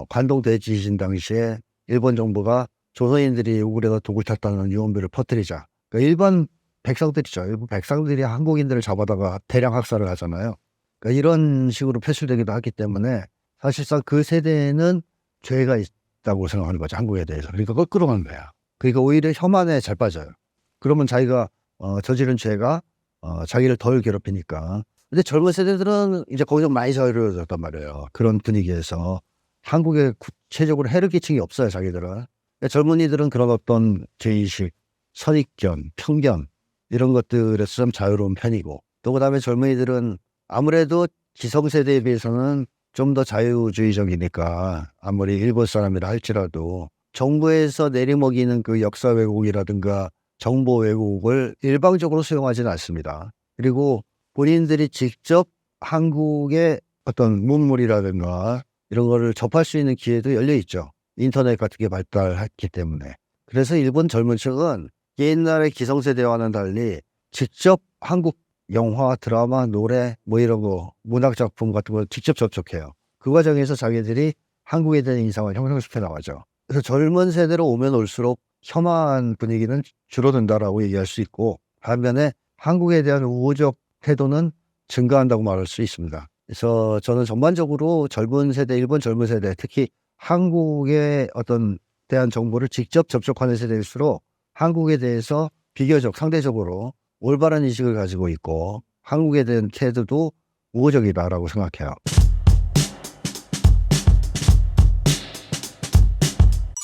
관동 대지진 당시에 일본 정부가 조선인들이 우글에다 독을 탔다는 유언비를 퍼뜨리자. 그러니까 일반 백성들이죠. 일본 백성들이 한국인들을 잡아다가 대량 학살을 하잖아요. 그러니까 이런 식으로 표출되기도 하기 때문에 사실상 그 세대는 죄가 있다고 생각하는 거죠, 한국에 대해서. 그러니까 거꾸로 가는 거야. 그러니까 오히려 혐한에 잘 빠져요. 그러면 자기가 저지른 죄가 자기를 덜 괴롭히니까. 근데 젊은 세대들은 이제 거기서 많이 자유로워졌단 말이에요. 그런 분위기에서 한국에 구체적으로 해를 끼친 게 없어요, 자기들은. 그러니까 젊은이들은 그런 어떤 죄의식, 선입견, 편견 이런 것들에서 좀 자유로운 편이고, 또 그다음에 젊은이들은 아무래도 기성세대에 비해서는 좀 더 자유주의적이니까, 아무리 일본 사람이라 할지라도 정부에서 내리먹이는 그 역사 왜곡이라든가 정보 왜곡을 일방적으로 수용하지는 않습니다. 그리고 본인들이 직접 한국의 어떤 문물이라든가 이런 거를 접할 수 있는 기회도 열려 있죠. 인터넷 같은 게 발달했기 때문에. 그래서 일본 젊은 층은 옛날의 기성세대와는 달리 직접 한국 영화, 드라마, 노래 뭐 이런 거, 문학작품 같은 걸 직접 접촉해요. 그 과정에서 자기들이 한국에 대한 인상을 형성시켜 나가죠. 그래서 젊은 세대로 오면 올수록 혐한 분위기는 줄어든다라고 얘기할 수 있고, 반면에 한국에 대한 우호적 태도는 증가한다고 말할 수 있습니다. 그래서 저는 전반적으로 젊은 세대, 일본 젊은 세대, 특히 한국의 어떤 대한 정보를 직접 접촉하는 세대일수록 한국에 대해서 비교적 상대적으로 올바른 인식을 가지고 있고 한국에 대한 태도도 우호적이다라고 생각해요.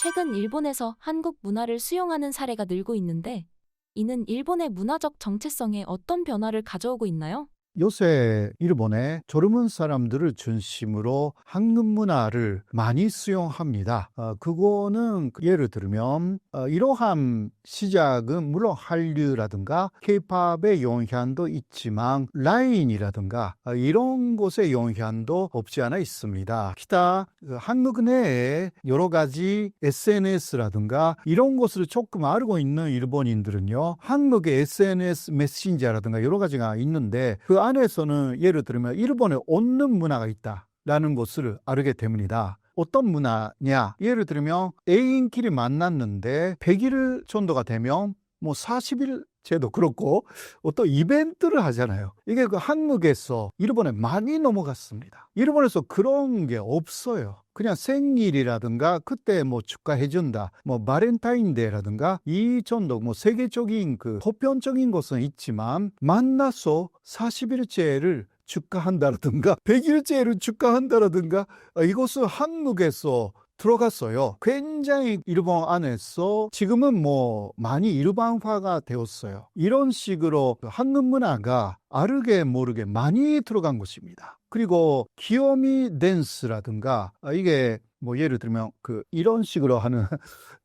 최근 일본에서 한국 문화를 수용하는 사례가 늘고 있는데, 이는 일본의 문화적 정체성에 어떤 변화를 가져오고 있나요? 요새 일본에 젊은 사람들을 중심으로 한국 문화를 많이 수용합니다. 그거는 예를 들면 이러한 시작은 물론 한류라든가 K-팝의 영향도 있지만 라인이라든가 이런 곳의 영향도 없지 않아 있습니다. 기타 한국 내에 여러 가지 SNS라든가 이런 것을 조금 알고 있는 일본인들은요, 한국의 SNS 메신저라든가 여러 가지가 있는데 그 안에서는 예를 들면 일본에 얻는 문화가 있다라는 것을 알게 됩니다. 어떤 문화냐? 예를 들면 애인끼리 만났는데 100일 정도가 되면 뭐 40일 제도 그렇고 어떤 이벤트를 하잖아요. 이게 그 한국에서 일본에 많이 넘어갔습니다. 일본에서 그런 게 없어요. 그냥 생일이라든가 그때 뭐 축하해준다, 뭐 바렌타인데이라든가 이 정도 뭐 세계적인 그 보편적인 것은 있지만 만나서 40일째를 축하한다라든가 100일째를 축하한다라든가 이것은 한국에서 들어갔어요. 굉장히 일본 안에서 지금은 뭐 많이 일반화가 되었어요. 이런 식으로 한국 문화가 알게 모르게 많이 들어간 것입니다. 그리고 귀요미 댄스라든가 이게 뭐 예를 들면 그 이런 식으로 하는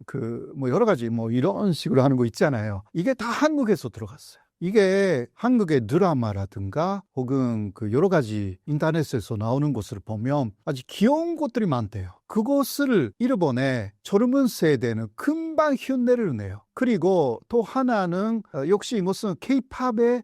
그 뭐 여러 가지 뭐 이런 식으로 하는 거 있잖아요. 이게 다 한국에서 들어갔어요. 이게 한국의 드라마라든가 혹은 그 여러 가지 인터넷에서 나오는 것을 보면 아주 귀여운 것들이 많대요. 그것을 일본의 젊은 세대는 금방 흉내를 내요. 그리고 또 하나는 역시 이것은 K-팝의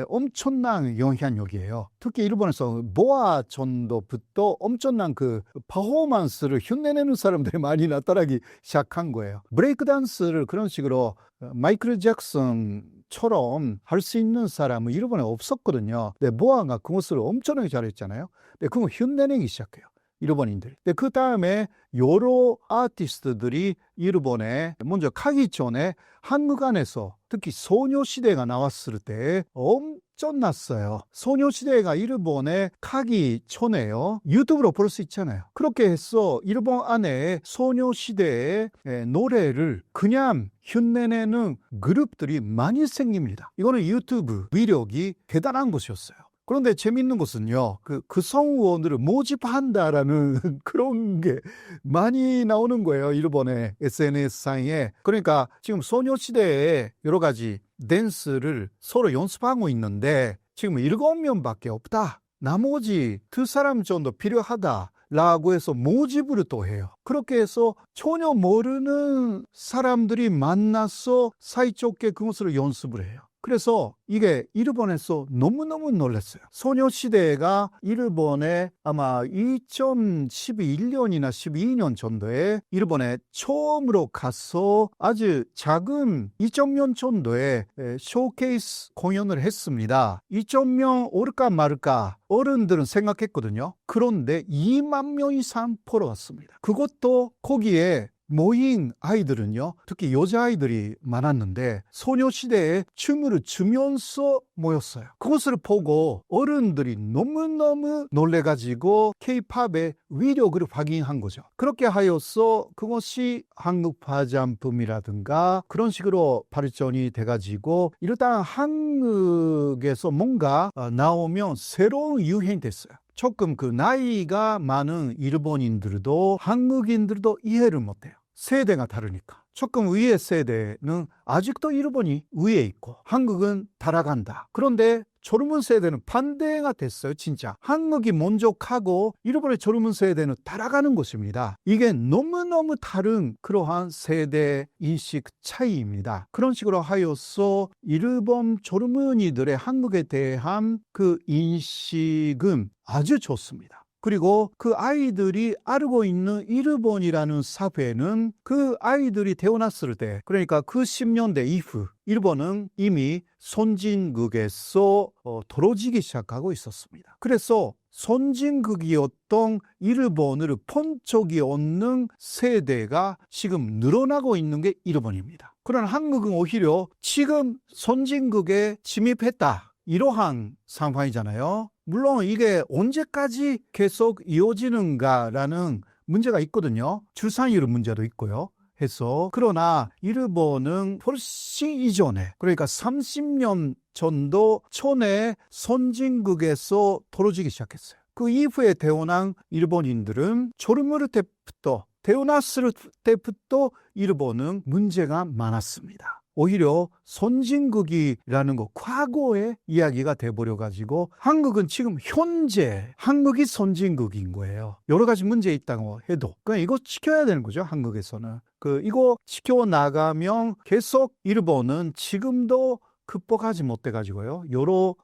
엄청난 영향력이에요. 특히 일본에서 모아 정도부터 엄청난 그 퍼포먼스를 흉내내는 사람들이 많이 나타나기 시작한 거예요. 브레이크 댄스를 그런 식으로 마이클 잭슨처럼 할 수 있는 사람은 일본에 없었거든요. 근데 모아가 그것을 엄청나게 잘했잖아요. 근데 그거 흉내내기 시작해요. 일본인들이. 근데 그 다음에 여러 아티스트들이 일본에 먼저 가기 전에 한국 안에서 특히 소녀시대가 나왔을 때 엄청났어요. 소녀시대가 일본에 가기 전에요. 유튜브로 볼 수 있잖아요. 그렇게 해서 일본 안에 소녀시대의 노래를 그냥 흉내내는 그룹들이 많이 생깁니다. 이거는 유튜브 위력이 대단한 것이었어요. 그런데 재밌는 것은요, 그 성우원들을 모집한다라는 그런 게 많이 나오는 거예요, 일본의 SNS상에. 그러니까 지금 소녀시대에 여러 가지 댄스를 서로 연습하고 있는데 지금 7명밖에 없다. 나머지 2사람 정도 필요하다. 라고 해서 모집을 또 해요. 그렇게 해서 전혀 모르는 사람들이 만나서 사이좋게 그것을 연습을 해요. 그래서 이게 일본에서 너무너무 놀랐어요. 소녀시대가 일본에 아마 2011년이나 12년 정도에 일본에 처음으로 가서 아주 작은 2,000명 정도의 쇼케이스 공연을 했습니다. 2,000명 올까 말까 어른들은 생각했거든요. 그런데 2만 명 이상 보러 왔습니다. 그것도 거기에 모인 아이들은요, 특히 여자아이들이 많았는데 소녀시대에 춤을 추면서 모였어요. 그것을 보고 어른들이 너무너무 놀래가지고 K-팝의 위력을 확인한 거죠. 그렇게 하여서 그것이 한국 화장품이라든가 그런 식으로 발전이 돼가지고 일단 한국에서 뭔가 나오면 새로운 유행이 됐어요. 조금 그 나이가 많은 일본인들도 한국인들도 이해를 못해요. 세대가 다르니까. 조금 위의 세대는 아직도 일본이 위에 있고 한국은 따라간다. 그런데 젊은 세대는 반대가 됐어요. 진짜 한국이 먼저 가고 일본의 젊은 세대는 따라가는 것입니다. 이게 너무너무 다른 그러한 세대 인식 차이입니다. 그런 식으로 하여서 일본 젊은이들의 한국에 대한 그 인식은 아주 좋습니다. 그리고 그 아이들이 알고 있는 일본이라는 사회는 그 아이들이 태어났을 때, 그러니까 그 10년대 이후 일본은 이미 선진국에서 떨어지기 시작하고 있었습니다. 그래서 선진국이었던 일본을 본 적이 없는 세대가 지금 늘어나고 있는 게 일본입니다. 그러나 한국은 오히려 지금 선진국에 침입했다. 이러한 상황이잖아요. 물론 이게 언제까지 계속 이어지는가라는 문제가 있거든요. 출산율 문제도 있고요. 해서 그러나 일본은 훨씬 이전에 그러니까 30년 전도 전에 선진국에서 떨어지기 시작했어요. 그 이후에 태어난 일본인들은 조르무르 때부터 태어났을 때부터 일본은 문제가 많았습니다. 오히려 선진국이라는 거 과거의 이야기가 돼버려가지고 한국은 지금 현재 한국이 선진국인 거예요. 여러 가지 문제 있다고 해도 그냥 이거 지켜야 되는 거죠. 한국에서는 이거 지켜나가면 계속 일본은 지금도 극복하지 못해가지고요. 여러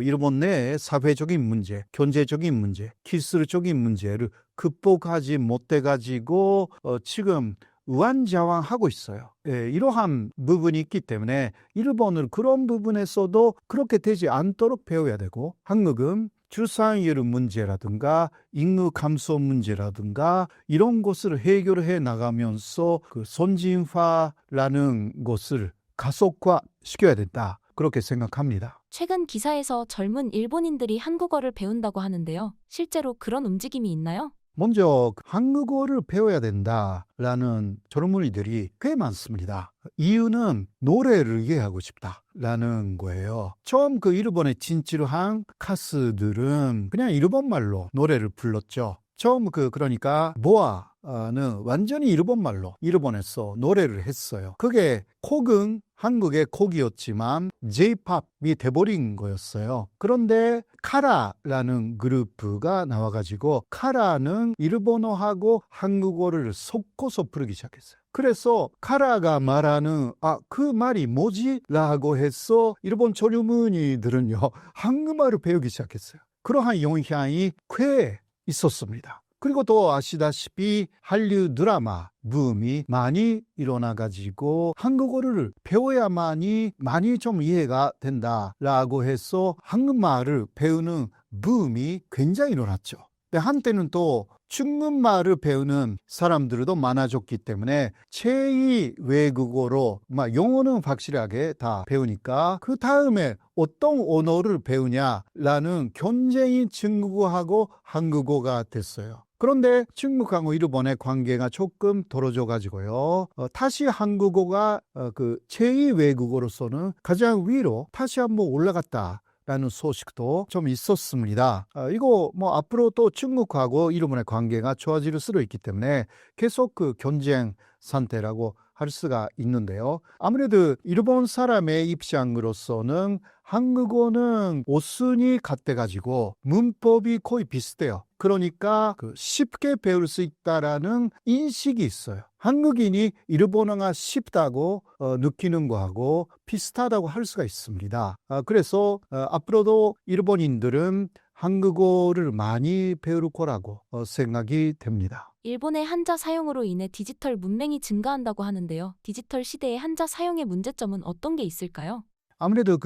일본 내의 사회적인 문제, 경제적인 문제, 기술적인 문제를 극복하지 못해가지고 지금 우왕좌왕하고 있어요. 예, 이러한 부분이 있기 때문에 일본은 그런 부분에서도 그렇게 되지 않도록 배워야 되고 한국은 출산율 문제라든가 인구 감소 문제라든가 이런 것을 해결해 나가면서 그 선진화라는 것을 가속화시켜야 된다. 그렇게 생각합니다. 최근 기사에서 젊은 일본인들이 한국어를 배운다고 하는데요. 실제로 그런 움직임이 있나요? 먼저 한국어를 배워야 된다라는 젊은이들이 꽤 많습니다. 이유는 노래를 이해하고 싶다라는 거예요. 처음 일본에 진출한 가수들은 그냥 일본말로 노래를 불렀죠. 처음 그러니까 보아는 완전히 일본말로 일본에서 노래를 했어요. 그게 곡은 한국의 곡이었지만 J-POP이 돼버린 거였어요. 그런데 카라라는 그룹가 나와가지고 카라는 일본어하고 한국어를 섞어서 부르기 시작했어요. 그래서 카라가 말하는 그 말이 뭐지? 라고 해서 일본 젊은이들은요 한국말을 배우기 시작했어요. 그러한 영향이 꽤 있었습니다. 그리고 또 아시다시피 한류 드라마 붐이 많이 일어나가지고 한국어를 배워야만이 많이 좀 이해가 된다라고 해서 한국말을 배우는 붐이 굉장히 일어났죠. 근데 한때는 또 중국말을 배우는 사람들도 많아졌기 때문에 제2 외국어로 영어는 확실하게 다 배우니까 그 다음에 어떤 언어를 배우냐라는 경쟁이 중국어하고 한국어가 됐어요. 그런데 중국하고 일본의 관계가 조금 떨어져 가지고요. 다시 한국어가 제2 외국어로서는 가장 위로 다시 한번 올라갔다. 라는 소식도 좀 있었습니다. 이거 앞으로 또 중국하고 일본의 관계가 좋아질 수도 있기 때문에 계속 경쟁 상태라고 할 수가 있는데요. 아무래도 일본 사람의 입장으로서는 한국어는 어순이 같아가지고 문법이 거의 비슷해요. 그러니까 쉽게 배울 수 있다라는 인식이 있어요. 한국인이 일본어가 쉽다고 느끼는 거하고 비슷하다고 할 수가 있습니다. 그래서 앞으로도 일본인들은 한국어를 많이 배울 거라고 생각이 됩니다. 일본의 한자 사용으로 인해 디지털 문맹이 증가한다고 하는데요. 디지털 시대의 한자 사용의 문제점은 어떤 게 있을까요? 아무래도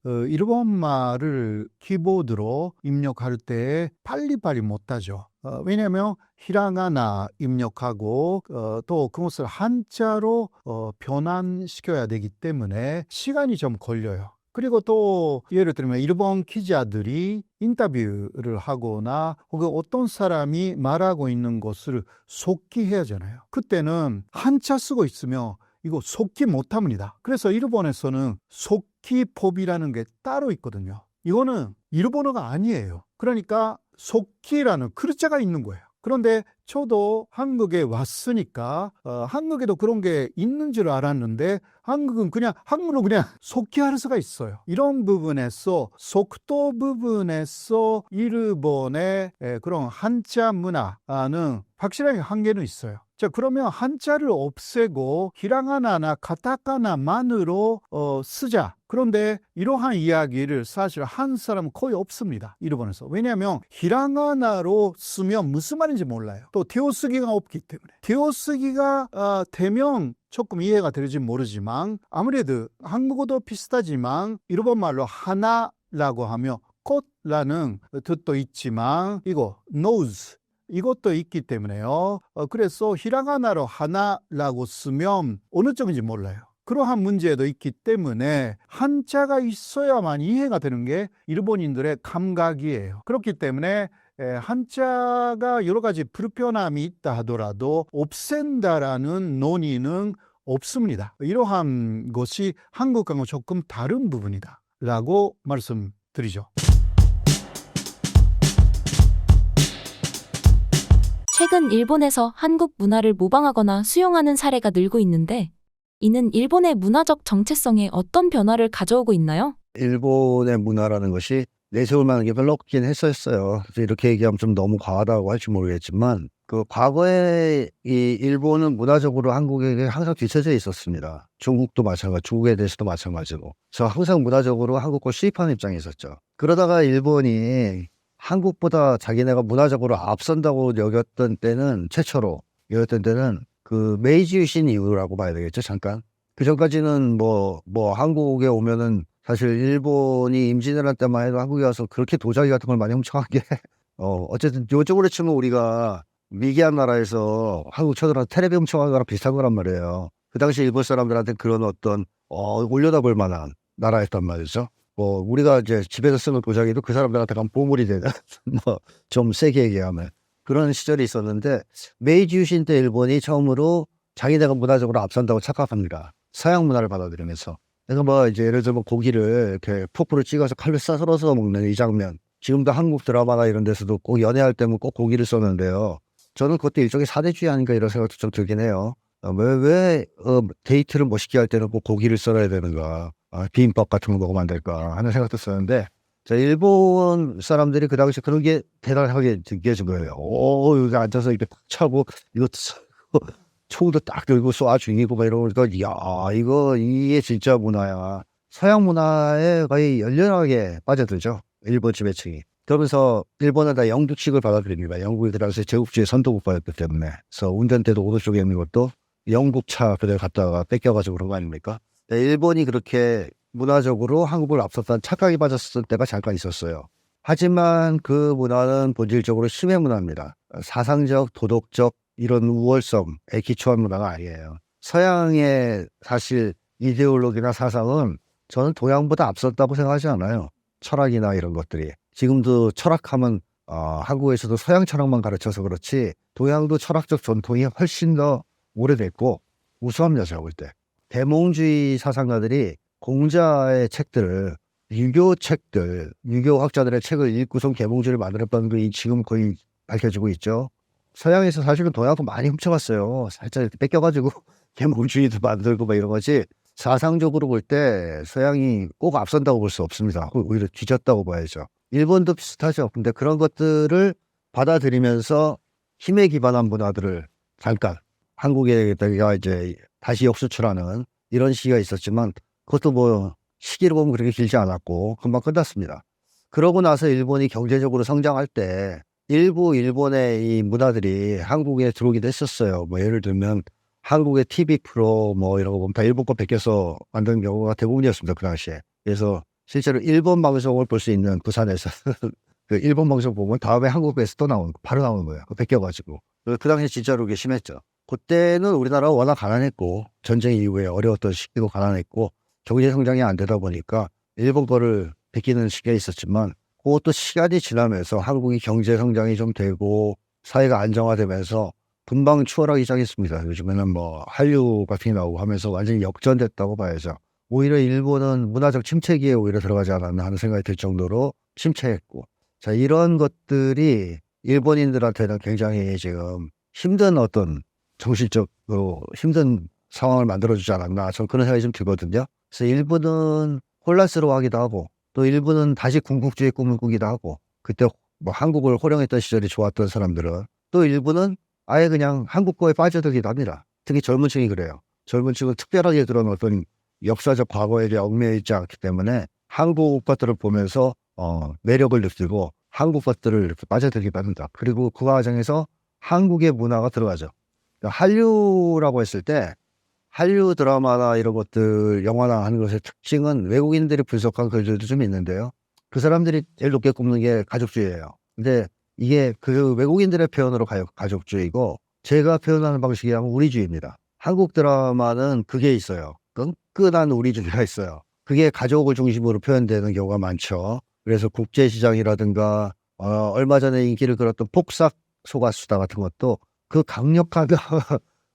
일본말을 키보드로 입력할 때 빨리빨리 못하죠. 왜냐하면 히라가나 입력하고 또 그것을 한자로 변환시켜야 되기 때문에 시간이 좀 걸려요. 그리고 또 예를 들면 일본 기자들이 인터뷰를 하거나 혹은 어떤 사람이 말하고 있는 것을 속기해야 하잖아요. 그때는 한자 쓰고 있으면 이거 속기 못합니다. 그래서 일본에서는 속기법이라는 게 따로 있거든요. 이거는 일본어가 아니에요. 그러니까 속기라는 글자가 있는 거예요. 그런데 저도 한국에 왔으니까 한국에도 그런 게 있는 줄 알았는데 한국은 그냥 한국으로 그냥 속기할 수가 있어요. 이런 부분에서 속도 부분에서 일본의 그런 한자 문화는 확실하게 한계는 있어요. 자, 그러면 한자를 없애고 히라가나나 카타카나만으로 쓰자. 그런데 이러한 이야기를 사실 한 사람은 거의 없습니다. 일본에서. 왜냐하면 히라가나로 쓰면 무슨 말인지 몰라요. 또 띄어쓰기가 없기 때문에. 띄어쓰기가 되면 조금 이해가 될지 모르지만 아무래도 한국어도 비슷하지만 일본말로 하나라고 하면 꽃라는 뜻도 있지만 이거 nose 이것도 있기 때문에요. 그래서 히라가나로 하나라고 쓰면 어느 쪽인지 몰라요. 그러한 문제도 있기 때문에 한자가 있어야만 이해가 되는 게 일본인들의 감각이에요. 그렇기 때문에 한자가 여러 가지 불편함이 있다 하더라도 없앤다라는 논의는 없습니다. 이러한 것이 한국과는 조금 다른 부분이다 라고 말씀드리죠. 최근 일본에서 한국 문화를 모방하거나 수용하는 사례가 늘고 있는데, 이는 일본의 문화적 정체성에 어떤 변화를 가져오고 있나요? 일본의 문화라는 것이 내세울 만한 게 별로 없긴 했었어요. 그래서 이렇게 얘기하면 좀 너무 과하다고 할지 모르겠지만, 그 과거에 이 일본은 문화적으로 한국에게 항상 뒤처져 있었습니다. 중국도 마찬가지, 중국에 대해서도 마찬가지고. 그래서 항상 문화적으로 한국과 수입하는 입장에 있었죠. 그러다가 일본이 한국보다 자기네가 문화적으로 앞선다고 여겼던 때는, 최초로 여겼던 때는 그 메이지 유신 이후라고 봐야 되겠죠, 잠깐. 그 전까지는 뭐 한국에 오면은 사실 일본이 임진왜란 할 때만 해도 한국에 와서 그렇게 도자기 같은 걸 많이 훔쳐간 게, 어쨌든 요쪽으로 치면 우리가 미개한 나라에서 한국 쳐들어서 텔레비 훔쳐간 거랑 비슷한 거란 말이에요. 그 당시 일본 사람들한테 그런 어떤, 올려다볼 만한 나라였단 말이죠. 우리가 이제 집에서 쓰는 도자기도 그 사람들한테 가면 보물이 되는, 좀 세게 얘기하면. 그런 시절이 있었는데, 메이지 유신 때 일본이 처음으로 자기네가 문화적으로 앞선다고 착각합니다. 서양 문화를 받아들이면서. 그러니까 이제 예를 들면 고기를 이렇게 포크로 찍어서 칼로 썰어서 먹는 이 장면. 지금도 한국 드라마나 이런 데서도 꼭 연애할 때면 꼭 고기를 써는데요. 저는 그것도 일종의 사대주의 아닌가 이런 생각도 좀 들긴 해요. 왜 데이트를 멋있게 할 때는 꼭 고기를 썰어야 되는가. 비빔밥 같은 거 먹으면 안 될까 하는 생각도 썼는데, 자, 일본 사람들이 그 당시 그런 게 대단하게 느껴진 거예요. 여기 앉아서 이렇게 탁 차고, 이것도 총도 딱 들고 쏴 죽이고 막 이러니까, 이게 진짜 문화야. 서양 문화에 거의 열렬하게 빠져들죠. 일본 지배층이. 그러면서 일본은 다 영국식을 받아들입니다. 영국이 들어가서 제국주의 선도국가였기 때문에. 그래서 운전대도 오른쪽에 있는 것도 영국차 그대로 갖다가 뺏겨가지고 그런 거 아닙니까? 일본이 그렇게 문화적으로 한국을 앞섰다는 착각이 빠졌을 때가 잠깐 있었어요. 하지만 그 문화는 본질적으로 심의 문화입니다. 사상적, 도덕적 이런 우월성에 기초한 문화가 아니에요. 서양의 사실 이데올로기나 사상은 저는 동양보다 앞섰다고 생각하지 않아요. 철학이나 이런 것들이. 지금도 철학하면 한국에서도 서양 철학만 가르쳐서 그렇지 동양도 철학적 전통이 훨씬 더 오래됐고 우수합니다. 제가 볼 때. 대몽주의 사상가들이 공자의 책들을, 유교 책들, 유교 학자들의 책을 읽고선 계몽주의를 만들었다는 게 지금 거의 밝혀지고 있죠. 서양에서 사실은 동양도 많이 훔쳐갔어요. 살짝 이렇게 뺏겨가지고 계몽주의도 만들고 막 이런 거지. 사상적으로 볼 때 서양이 꼭 앞선다고 볼 수 없습니다. 오히려 뒤졌다고 봐야죠. 일본도 비슷하죠. 근데 그런 것들을 받아들이면서 힘에 기반한 문화들을 잠깐 한국에다가 이제 다시 역수출하는 이런 시기가 있었지만, 그것도 시기로 보면 그렇게 길지 않았고 금방 끝났습니다. 그러고 나서 일본이 경제적으로 성장할 때 일부 일본의 이 문화들이 한국에 들어오기도 했었어요. 예를 들면 한국의 TV 프로 이런 거 보면 다 일본 거 베껴서 만든 경우가 대부분이었습니다. 그 당시에. 그래서 실제로 일본 방송을 볼 수 있는 부산에서 그 일본 방송 보면 다음에 한국에서 또 바로 나오는 거예요. 베껴가지고. 그 당시에 진짜로 그게 심했죠. 그때는 우리나라가 워낙 가난했고, 전쟁 이후에 어려웠던 시기고 가난했고, 경제 성장이 안 되다 보니까 일본 거를 베끼는 시기가 있었지만, 그것도 시간이 지나면서 한국이 경제 성장이 좀 되고 사회가 안정화되면서 금방 추월하기 시작했습니다. 요즘에는 한류 같은 게 나오고 하면서 완전히 역전됐다고 봐야죠. 오히려 일본은 문화적 침체기에 오히려 들어가지 않았나 하는 생각이 들 정도로 침체했고, 자, 이런 것들이 일본인들한테는 굉장히 지금 힘든 어떤 정신적으로 힘든 상황을 만들어주지 않았나, 저는 그런 생각이 좀 들거든요. 그래서 일본은 혼란스러워하기도 하고, 또 일본은 다시 군국주의 꿈을 꾸기도 하고, 그때 한국을 호령했던 시절이 좋았던 사람들은, 또 일본은 아예 그냥 한국거에 빠져들기도 합니다. 특히 젊은 층이 그래요. 젊은 층은 특별하게 그런 어떤 역사적 과거에 대해 얽매여 있지 않기 때문에 한국 것들을 보면서 매력을 느끼고 한국 것들을 이렇게 빠져들기도 합니다. 그리고 그 과정에서 한국의 문화가 들어가죠. 한류라고 했을 때 한류 드라마나 이런 것들 영화나 하는 것의 특징은 외국인들이 분석한 글들도 좀 있는데요. 그 사람들이 제일 높게 꼽는 게 가족주의예요. 근데 이게 그 외국인들의 표현으로 가족주의고, 제가 표현하는 방식이 하면 우리주의입니다. 한국 드라마는 그게 있어요. 끈끈한 우리주의가 있어요. 그게 가족을 중심으로 표현되는 경우가 많죠. 그래서 국제시장이라든가 얼마 전에 인기를 끌었던 폭삭 소가수다 같은 것도 그 강력한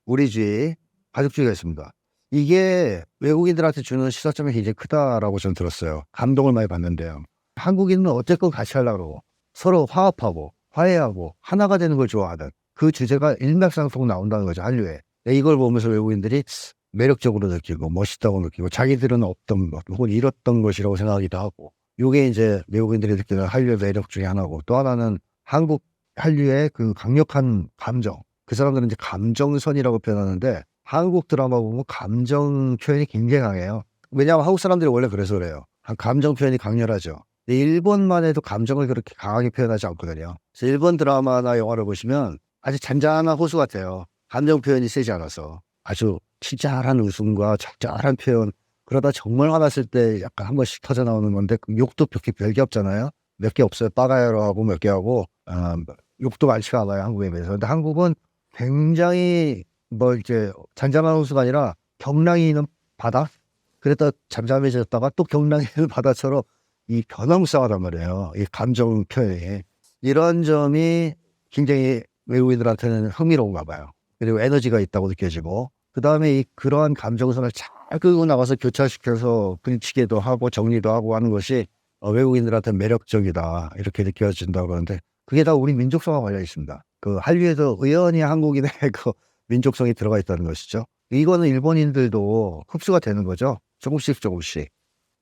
우리주의, 가족주의가 있습니다. 이게 외국인들한테 주는 시사점이 굉장히 크다라고 저는 들었어요. 감동을 많이 받는데요. 한국인은 어쨌건 같이 하려고 그러고 서로 화합하고 화해하고 하나가 되는 걸 좋아하는 그 주제가 일맥상통 나온다는 거죠, 한류에. 이걸 보면서 외국인들이 매력적으로 느끼고 멋있다고 느끼고 자기들은 없던 것 혹은 잃었던 것이라고 생각하기도 하고, 이게 이제 외국인들이 느끼는 한류의 매력 중에 하나고, 또 하나는 한국 한류의 그 강력한 감정. 그 사람들은 이제 감정선이라고 표현하는데 한국 드라마 보면 감정 표현이 굉장히 강해요. 왜냐하면 한국 사람들이 원래 그래서 그래요. 감정 표현이 강렬하죠. 근데 일본만 해도 감정을 그렇게 강하게 표현하지 않거든요. 그래서 일본 드라마나 영화를 보시면 아주 잔잔한 호수 같아요. 감정 표현이 세지 않아서 아주 친절한 웃음과 적절한 표현. 그러다 정말 화났을 때 약간 한 번씩 터져 나오는 건데 그 욕도 별게 없잖아요. 몇 개 없어요. 빠가야로 하고 몇 개 하고 욕도 많지가 않아요, 한국에 비해서. 근데 한국은 굉장히 뭐 이제 잔잔한 호수가 아니라 경랑이 있는 바다. 그랬다 잠잠해졌다가 또 경랑이 있는 바다처럼 이 변화무쌍하단 말이에요. 이 감정 표현이. 이런 점이 굉장히 외국인들한테는 흥미로운가 봐요. 그리고 에너지가 있다고 느껴지고, 그 다음에 그러한 감정선을 잘 끌고 나가서 교차시켜서 부딪히기도 하고 정리도 하고 하는 것이 외국인들한테 매력적이다 이렇게 느껴진다고 하는데, 그게 다 우리 민족성과 관련 있습니다. 그 한류에도 의연히 한국인의 그 민족성이 들어가 있다는 것이죠. 이거는 일본인들도 흡수가 되는 거죠. 조금씩.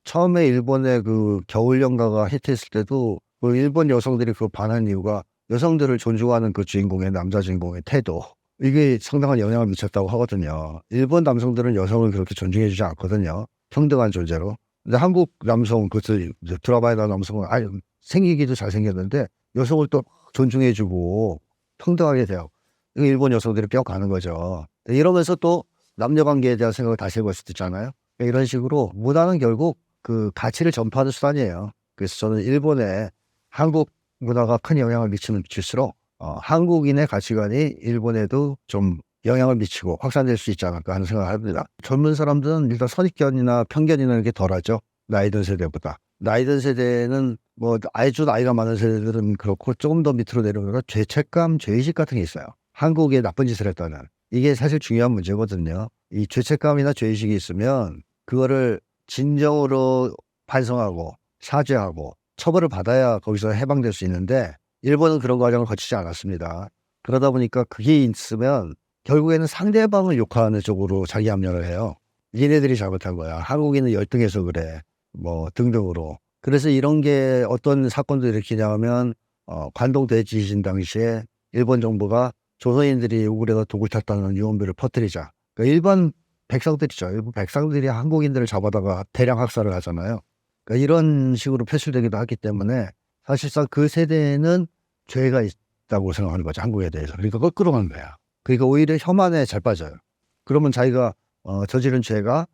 처음에 일본의 그 겨울연가가 히트했을 때도 그 일본 여성들이 그 반한 이유가 여성들을 존중하는 그 주인공의 남자 주인공의 태도, 이게 상당한 영향을 미쳤다고 하거든요. 일본 남성들은 여성을 그렇게 존중해주지 않거든요. 평등한 존재로. 근데 한국 남성, 그것을 드라마에 나온 남성은 생기기도 잘생겼는데 여성을 또 존중해주고 평등하게 돼요. 이거 일본 여성들이 뼈가는 거죠. 이러면서 또 남녀관계에 대한 생각을 다시 해볼 수도 있잖아요. 이런 식으로 문화는 결국 그 가치를 전파하는 수단이에요. 그래서 저는 일본에 한국 문화가 큰 영향을 미칠수록 한국인의 가치관이 일본에도 좀 영향을 미치고 확산될 수 있지 않을까 하는 생각을 합니다. 젊은 사람들은 일단 선입견이나 편견이나 이런 게 덜하죠. 나이 든 세대보다. 나이 든 세대는 뭐 아주 나이가 많은 세대들은 그렇고, 조금 더 밑으로 내려오면 죄책감, 죄의식 같은 게 있어요. 한국에 나쁜 짓을 했다는. 이게 사실 중요한 문제거든요. 이 죄책감이나 죄의식이 있으면 그거를 진정으로 반성하고 사죄하고 처벌을 받아야 거기서 해방될 수 있는데, 일본은 그런 과정을 거치지 않았습니다. 그러다 보니까 그게 있으면 결국에는 상대방을 욕하는 쪽으로 자기 합리화를 해요. 얘네들이 잘못한 거야. 한국인은 열등해서 그래. 뭐 등등으로. 그래서 이런 게 어떤 사건도 일으키냐면 관동 대지진 당시에 일본 정부가 조선인들이 우글에다 독을 탔다는 유언비를 퍼뜨리자. 그러니까 일반 백성들이죠. 일본 백성들이 한국인들을 잡아다가 대량 학살을 하잖아요. 그러니까 이런 식으로 표출되기도 하기 때문에 사실상 그 세대는 죄가 있다고 생각하는 거죠, 한국에 대해서. 그러니까 거꾸로 가는 거야. 그러니까 오히려 혐한에 잘 빠져요. 그러면 자기가 저지른 죄가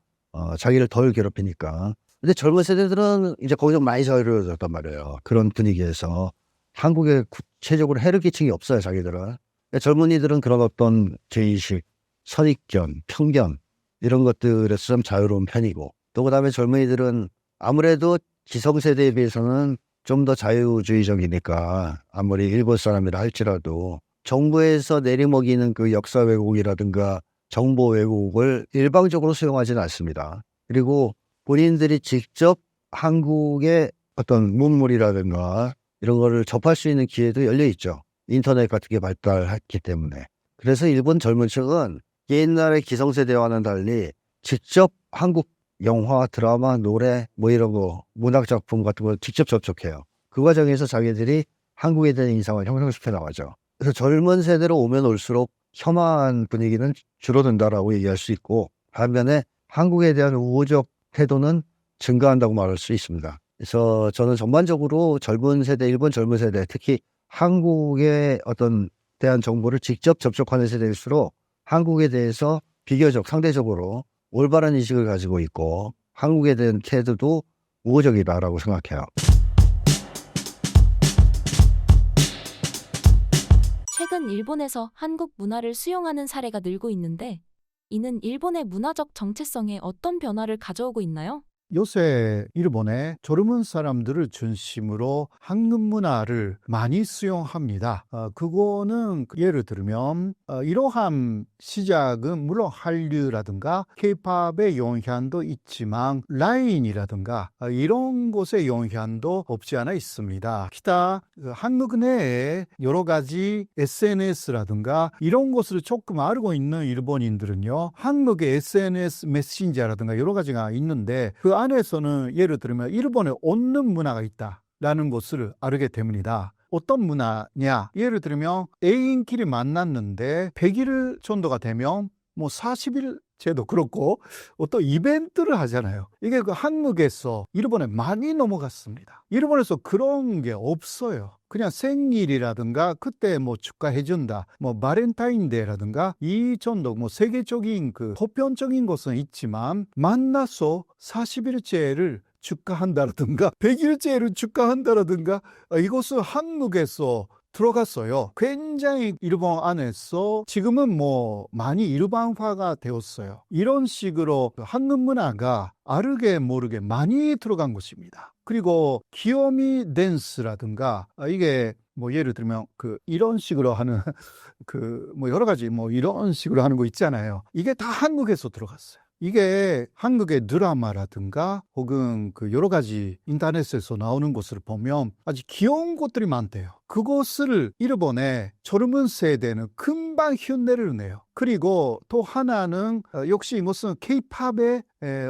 자기를 덜 괴롭히니까. 근데 젊은 세대들은 이제 거기서 많이 자유로워졌단 말이에요. 그런 분위기에서 한국에 구체적으로 해를 끼친 게 없어요, 자기들은. 그러니까 젊은이들은 그런 어떤 죄의식, 선입견, 편견 이런 것들에서 좀 자유로운 편이고, 또 그다음에 젊은이들은 아무래도 기성세대에 비해서는 좀 더 자유주의적이니까 아무리 일본 사람이라 할지라도 정부에서 내리먹이는 그 역사 왜곡이라든가 정보 왜곡을 일방적으로 수용하지는 않습니다. 그리고 본인들이 직접 한국의 어떤 문물이라든가 이런 거를 접할 수 있는 기회도 열려 있죠. 인터넷 같은 게 발달했기 때문에. 그래서 일본 젊은 층은 옛날의 기성세대와는 달리 직접 한국 영화, 드라마, 노래 뭐 이런 거, 문학작품 같은 걸 직접 접촉해요. 그 과정에서 자기들이 한국에 대한 인상을 형성시켜 나가죠. 그래서 젊은 세대로 오면 올수록 혐한 분위기는 줄어든다라고 얘기할 수 있고, 반면에 한국에 대한 우호적 태도는 증가한다고 말할 수 있습니다. 그래서 저는 전반적으로 젊은 세대, 일본 젊은 세대, 특히 한국의 어떤 대한 정보를 직접 접촉하는 세대일수록 한국에 대해서 비교적 상대적으로 올바른 인식을 가지고 있고 한국에 대한 태도도 우호적이다라고 생각해요. 최근 일본에서 한국 문화를 수용하는 사례가 늘고 있는데, 이는 일본의 문화적 정체성에 어떤 변화를 가져오고 있나요? 요새 일본에 젊은 사람들을 중심으로 한국 문화를 많이 수용합니다. 그거는 예를 들면 이러한 시작은 물론 한류라든가 K-팝의 영향도 있지만 라인이라든가 이런 곳의 영향도 없지 않아 있습니다. 기타 한국 내에 여러 가지 SNS라든가 이런 것을 조금 알고 있는 일본인들은요, 한국의 SNS 메신저라든가 여러 가지가 있는데 그 안에서는 예를 들면 일본에 얻는 문화가 있다라는 것을 알게 됩니다. 어떤 문화냐? 예를 들면 애인끼리 만났는데 100일 정도가 되면 뭐 40일 제도 그렇고 어떤 이벤트를 하잖아요. 이게 그 한국에서 일본에 많이 넘어갔습니다. 일본에서 그런 게 없어요. 그냥 생일이라든가 그때 뭐 축하해준다, 뭐 바렌타인데이라든가 이 정도 뭐 세계적인 그 보편적인 것은 있지만 만나서 40일째를 축하한다라든가 100일째를 축하한다라든가 이것은 한국에서 들어갔어요. 굉장히 일본 안에서 지금은 뭐 많이 일반화가 되었어요. 이런 식으로 한국 문화가 알게 모르게 많이 들어간 것입니다. 그리고 귀요미 댄스라든가 이게 뭐 예를 들면 그 이런 식으로 하는 그 뭐 여러 가지 뭐 이런 식으로 하는 거 있잖아요. 이게 다 한국에서 들어갔어요. 이게 한국의 드라마라든가 혹은 그 여러 가지 인터넷에서 나오는 것을 보면 아주 귀여운 것들이 많대요. 그것을 일본의 젊은 세대는 금방 흉내를 내요. 그리고 또 하나는 역시 이것은 K-팝의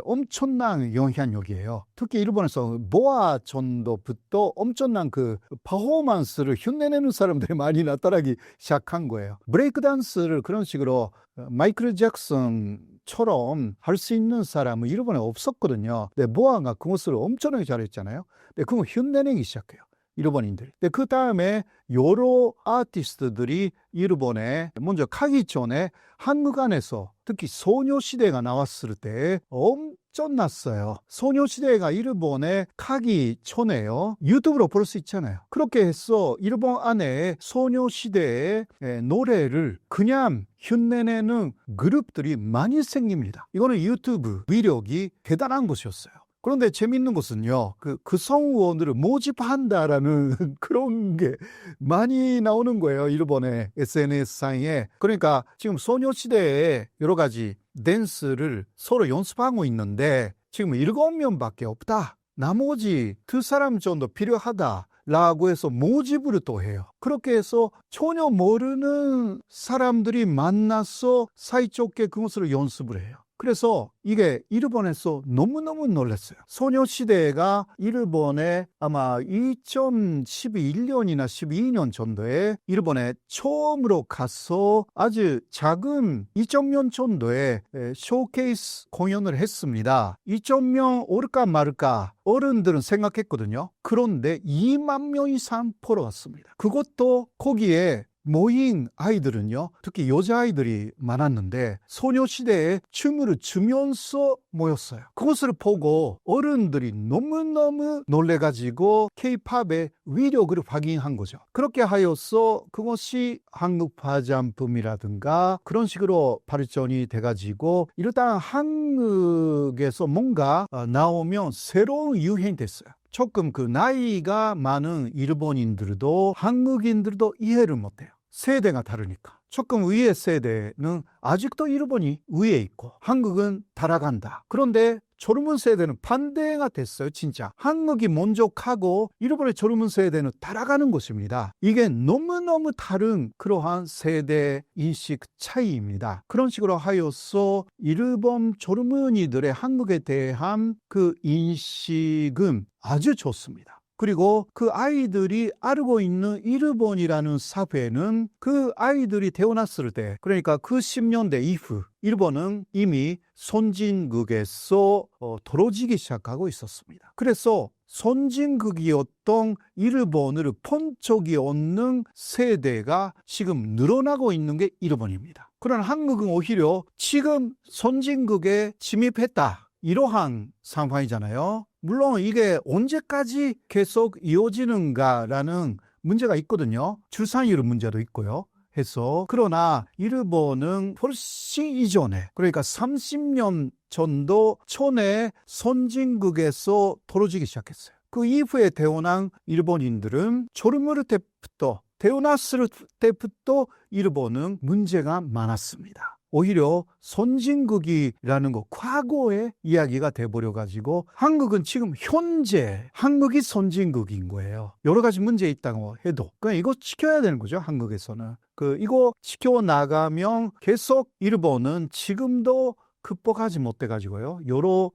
엄청난 영향력이에요. 특히 일본에서 모아 정도부터 엄청난 그 퍼포먼스를 흉내내는 사람들이 많이 나타나기 시작한 거예요. 브레이크 댄스를 그런 식으로 마이클 잭슨처럼 할 수 있는 사람은 일본에 없었거든요. 근데 모아가 그것을 엄청나게 잘했잖아요. 근데 그걸 흉내내기 시작해요. 일본인들이. 근데 그 다음에 여러 아티스트들이 일본에 먼저 가기 전에 한국 안에서 특히 소녀시대가 나왔을 때 엄청났어요. 소녀시대가 일본에 가기 전에요. 유튜브로 볼 수 있잖아요. 그렇게 해서 일본 안에 소녀시대의 노래를 그냥 흉내내는 그룹들이 많이 생깁니다. 이거는 유튜브 위력이 대단한 것이었어요. 그런데 재밌는 것은요, 그 성우원들을 모집한다라는 그런 게 많이 나오는 거예요. 일본의 SNS상에. 그러니까 지금 소녀시대에 여러 가지 댄스를 서로 연습하고 있는데 지금 7명밖에 없다. 나머지 2사람 정도 필요하다. 라고 해서 모집을 또 해요. 그렇게 해서 전혀 모르는 사람들이 만나서 사이좋게 그것을 연습을 해요. 그래서 이게 일본에서 너무너무 놀랐어요. 소녀시대가 일본에 아마 2011년이나 12년 정도에 일본에 처음으로 가서 아주 작은 2,000명 정도의 쇼케이스 공연을 했습니다. 2,000명 올까 말까 어른들은 생각했거든요. 그런데 2만 명 이상 보러 왔습니다. 그것도 거기에 모인 아이들은요, 특히 여자아이들이 많았는데 소녀시대에 춤을 추면서 모였어요. 그것을 보고 어른들이 너무너무 놀래가지고 K-팝의 위력을 확인한 거죠. 그렇게 하여서 그것이 한국 화장품이라든가 그런 식으로 발전이 돼가지고 일단 한국에서 뭔가 나오면 새로운 유행이 됐어요. 조금 그 나이가 많은 일본인들도 한국인들도 이해를 못해요. 세대가 다르니까. 조금 위의 세대는 아직도 일본이 위에 있고 한국은 따라간다. 그런데 젊은 세대는 반대가 됐어요. 진짜 한국이 먼저 가고 일본의 젊은 세대는 따라가는 것입니다. 이게 너무너무 다른 그러한 세대 인식 차이입니다. 그런 식으로 하여서 일본 젊은이들의 한국에 대한 그 인식은 아주 좋습니다. 그리고 그 아이들이 알고 있는 일본이라는 사회는 그 아이들이 태어났을 때, 그러니까 그 10년대 이후 일본은 이미 선진국에서 떨어지기 시작하고 있었습니다. 그래서 선진국이었던 일본을 본 적이 없는 세대가 지금 늘어나고 있는 게 일본입니다. 그러나 한국은 오히려 지금 선진국에 침입했다. 이러한 상황이잖아요. 물론 이게 언제까지 계속 이어지는가라는 문제가 있거든요. 출산율 문제도 있고요. 해서 그러나 일본은 훨씬 이전에 그러니까 30년 전도 전에 선진국에서 떨어지기 시작했어요. 그 이후에 태어난 일본인들은 조르무르 때부터 태어났을 때부터 일본은 문제가 많았습니다. 오히려 선진국이라는 거 과거의 이야기가 돼버려가지고 한국은 지금 현재 한국이 선진국인 거예요. 여러 가지 문제 있다고 해도 그냥 이거 지켜야 되는 거죠. 한국에서는 이거 지켜나가면 계속 일본은 지금도 극복하지 못해가지고요. 여러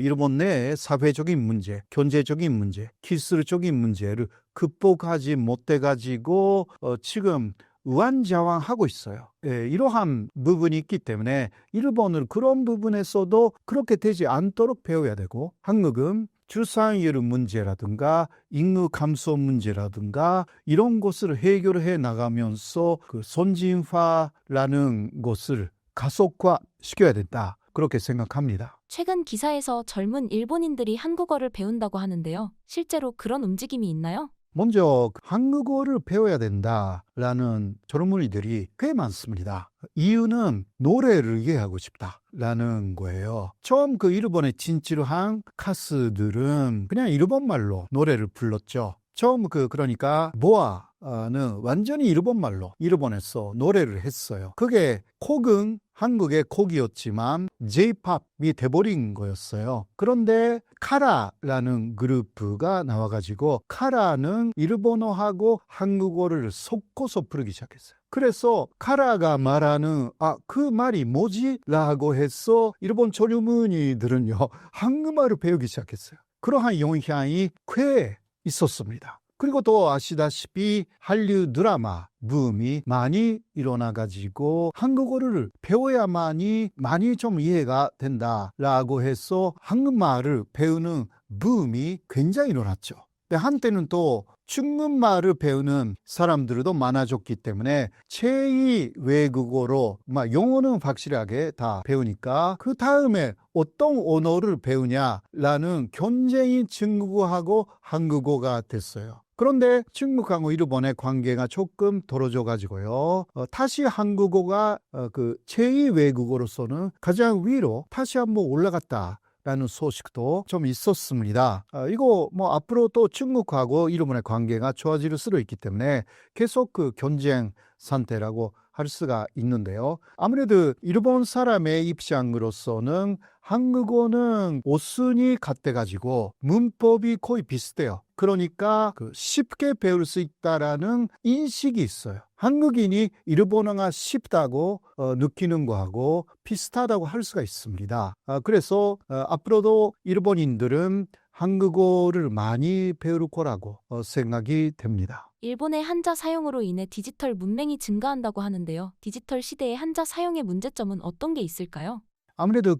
일본 내의 사회적인 문제, 경제적인 문제, 기술적인 문제를 극복하지 못해가지고 지금 우왕좌왕하고 있어요. 예, 이러한 부분이 있기 때문에 일본은 그런 부분에서도 그렇게 되지 않도록 배워야 되고 한국은 출산율 문제라든가 인구 감소 문제라든가 이런 것을 해결해 나가면서 그 선진화라는 것을 가속화시켜야 된다. 그렇게 생각합니다. 최근 기사에서 젊은 일본인들이 한국어를 배운다고 하는데요. 실제로 그런 움직임이 있나요? 먼저 한국어를 배워야 된다라는 젊은이들이 꽤 많습니다. 이유는 노래를 이해하고 싶다라는 거예요. 처음 일본에 진출한 가수들은 그냥 일본말로 노래를 불렀죠. 처음 그러니까 보아는 완전히 일본말로 일본에서 노래를 했어요. 그게 곡은 한국의 곡이었지만 J-POP이 돼버린 거였어요. 그런데 카라라는 그룹가 나와가지고 카라는 일본어하고 한국어를 섞어서 부르기 시작했어요. 그래서 카라가 말하는 그 말이 뭐지? 라고 해서 일본 젊은이들은요 한국말을 배우기 시작했어요. 그러한 영향이 꽤 있었습니다. 그리고 또 아시다시피 한류 드라마 붐이 많이 일어나가지고 한국어를 배워야만이 많이 좀 이해가 된다라고 해서 한국말을 배우는 붐이 굉장히 일어났죠. 근데 한때는 또 중국말을 배우는 사람들도 많아졌기 때문에 제2 외국어로 영어는 확실하게 다 배우니까 그 다음에 어떤 언어를 배우냐라는 경쟁이 중국어하고 한국어가 됐어요. 그런데 중국하고 일본의 관계가 조금 떨어져 가지고요. 다시 한국어가 제2 외국어로서는 가장 위로 다시 한번 올라갔다. 라는 소식도 좀 있었습니다. 이거 앞으로 또 중국하고 일본의 관계가 좋아질 수도 있기 때문에 계속 경쟁 상태라고 할 수가 있는데요. 아무래도 일본 사람의 입장으로서는 한국어는 어순이 같아가지고 문법이 거의 비슷해요. 그러니까 쉽게 배울 수 있다라는 인식이 있어요. 한국인이 일본어가 쉽다고 느끼는 거하고 비슷하다고 할 수가 있습니다. 그래서 앞으로도 일본인들은 한국어를 많이 배울 거라고 생각이 됩니다. 일본의 한자 사용으로 인해 디지털 문맹이 증가한다고 하는데요. 디지털 시대의 한자 사용의 문제점은 어떤 게 있을까요? 아무래도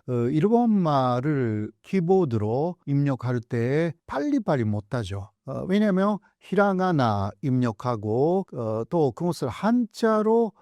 일본말을 키보드로 입력할 때 빨리빨리 못하죠. 왜냐하면 히라가나 입력하고 또 그것을 한자로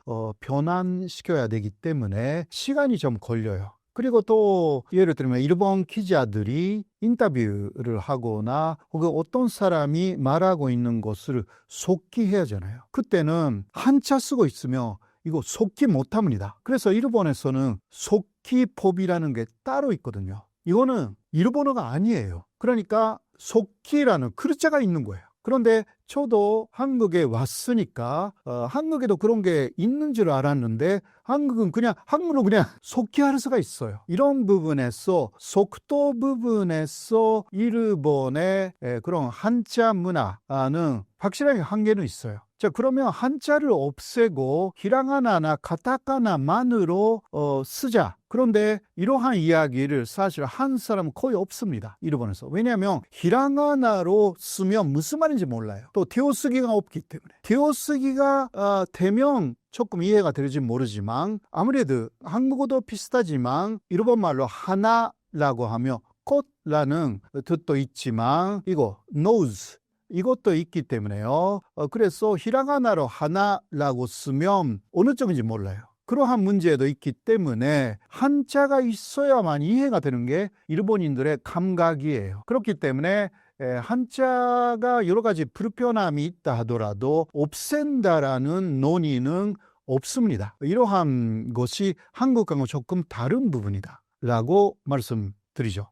변환시켜야 되기 때문에 시간이 좀 걸려요. 그리고 또 예를 들면 일본 기자들이 인터뷰를 하거나 혹은 어떤 사람이 말하고 있는 것을 속기해야 하잖아요. 그때는 한자 쓰고 있으면 이거 속기 못합니다. 그래서 일본에서는 속기법이라는 게 따로 있거든요. 이거는 일본어가 아니에요. 그러니까 속기라는 글자가 있는 거예요. 그런데 저도 한국에 왔으니까 한국에도 그런 게 있는 줄 알았는데 한국은 그냥 한국으로 그냥 속기할 수가 있어요. 이런 부분에서 속도 부분에서 일본의 그런 한자 문화는 확실하게 한계는 있어요. 자, 그러면 한자를 없애고 히라가나나 카타카나만으로 쓰자. 그런데 이러한 이야기를 사실 한 사람은 거의 없습니다. 일본에서. 왜냐하면 히라가나로 쓰면 무슨 말인지 몰라요. 또 띄어쓰기가 없기 때문에. 띄어쓰기가 되면 조금 이해가 될지 모르지만 아무래도 한국어도 비슷하지만 일본말로 하나라고 하면 꽃라는 뜻도 있지만 이거 nose 이것도 있기 때문에요. 그래서 히라가나로 하나라고 쓰면 어느 쪽인지 몰라요. 그러한 문제도 있기 때문에 한자가 있어야만 이해가 되는 게 일본인들의 감각이에요. 그렇기 때문에 한자가 여러 가지 불편함이 있다 하더라도 없앤다라는 논의는 없습니다. 이러한 것이 한국과는 조금 다른 부분이다 라고 말씀드리죠.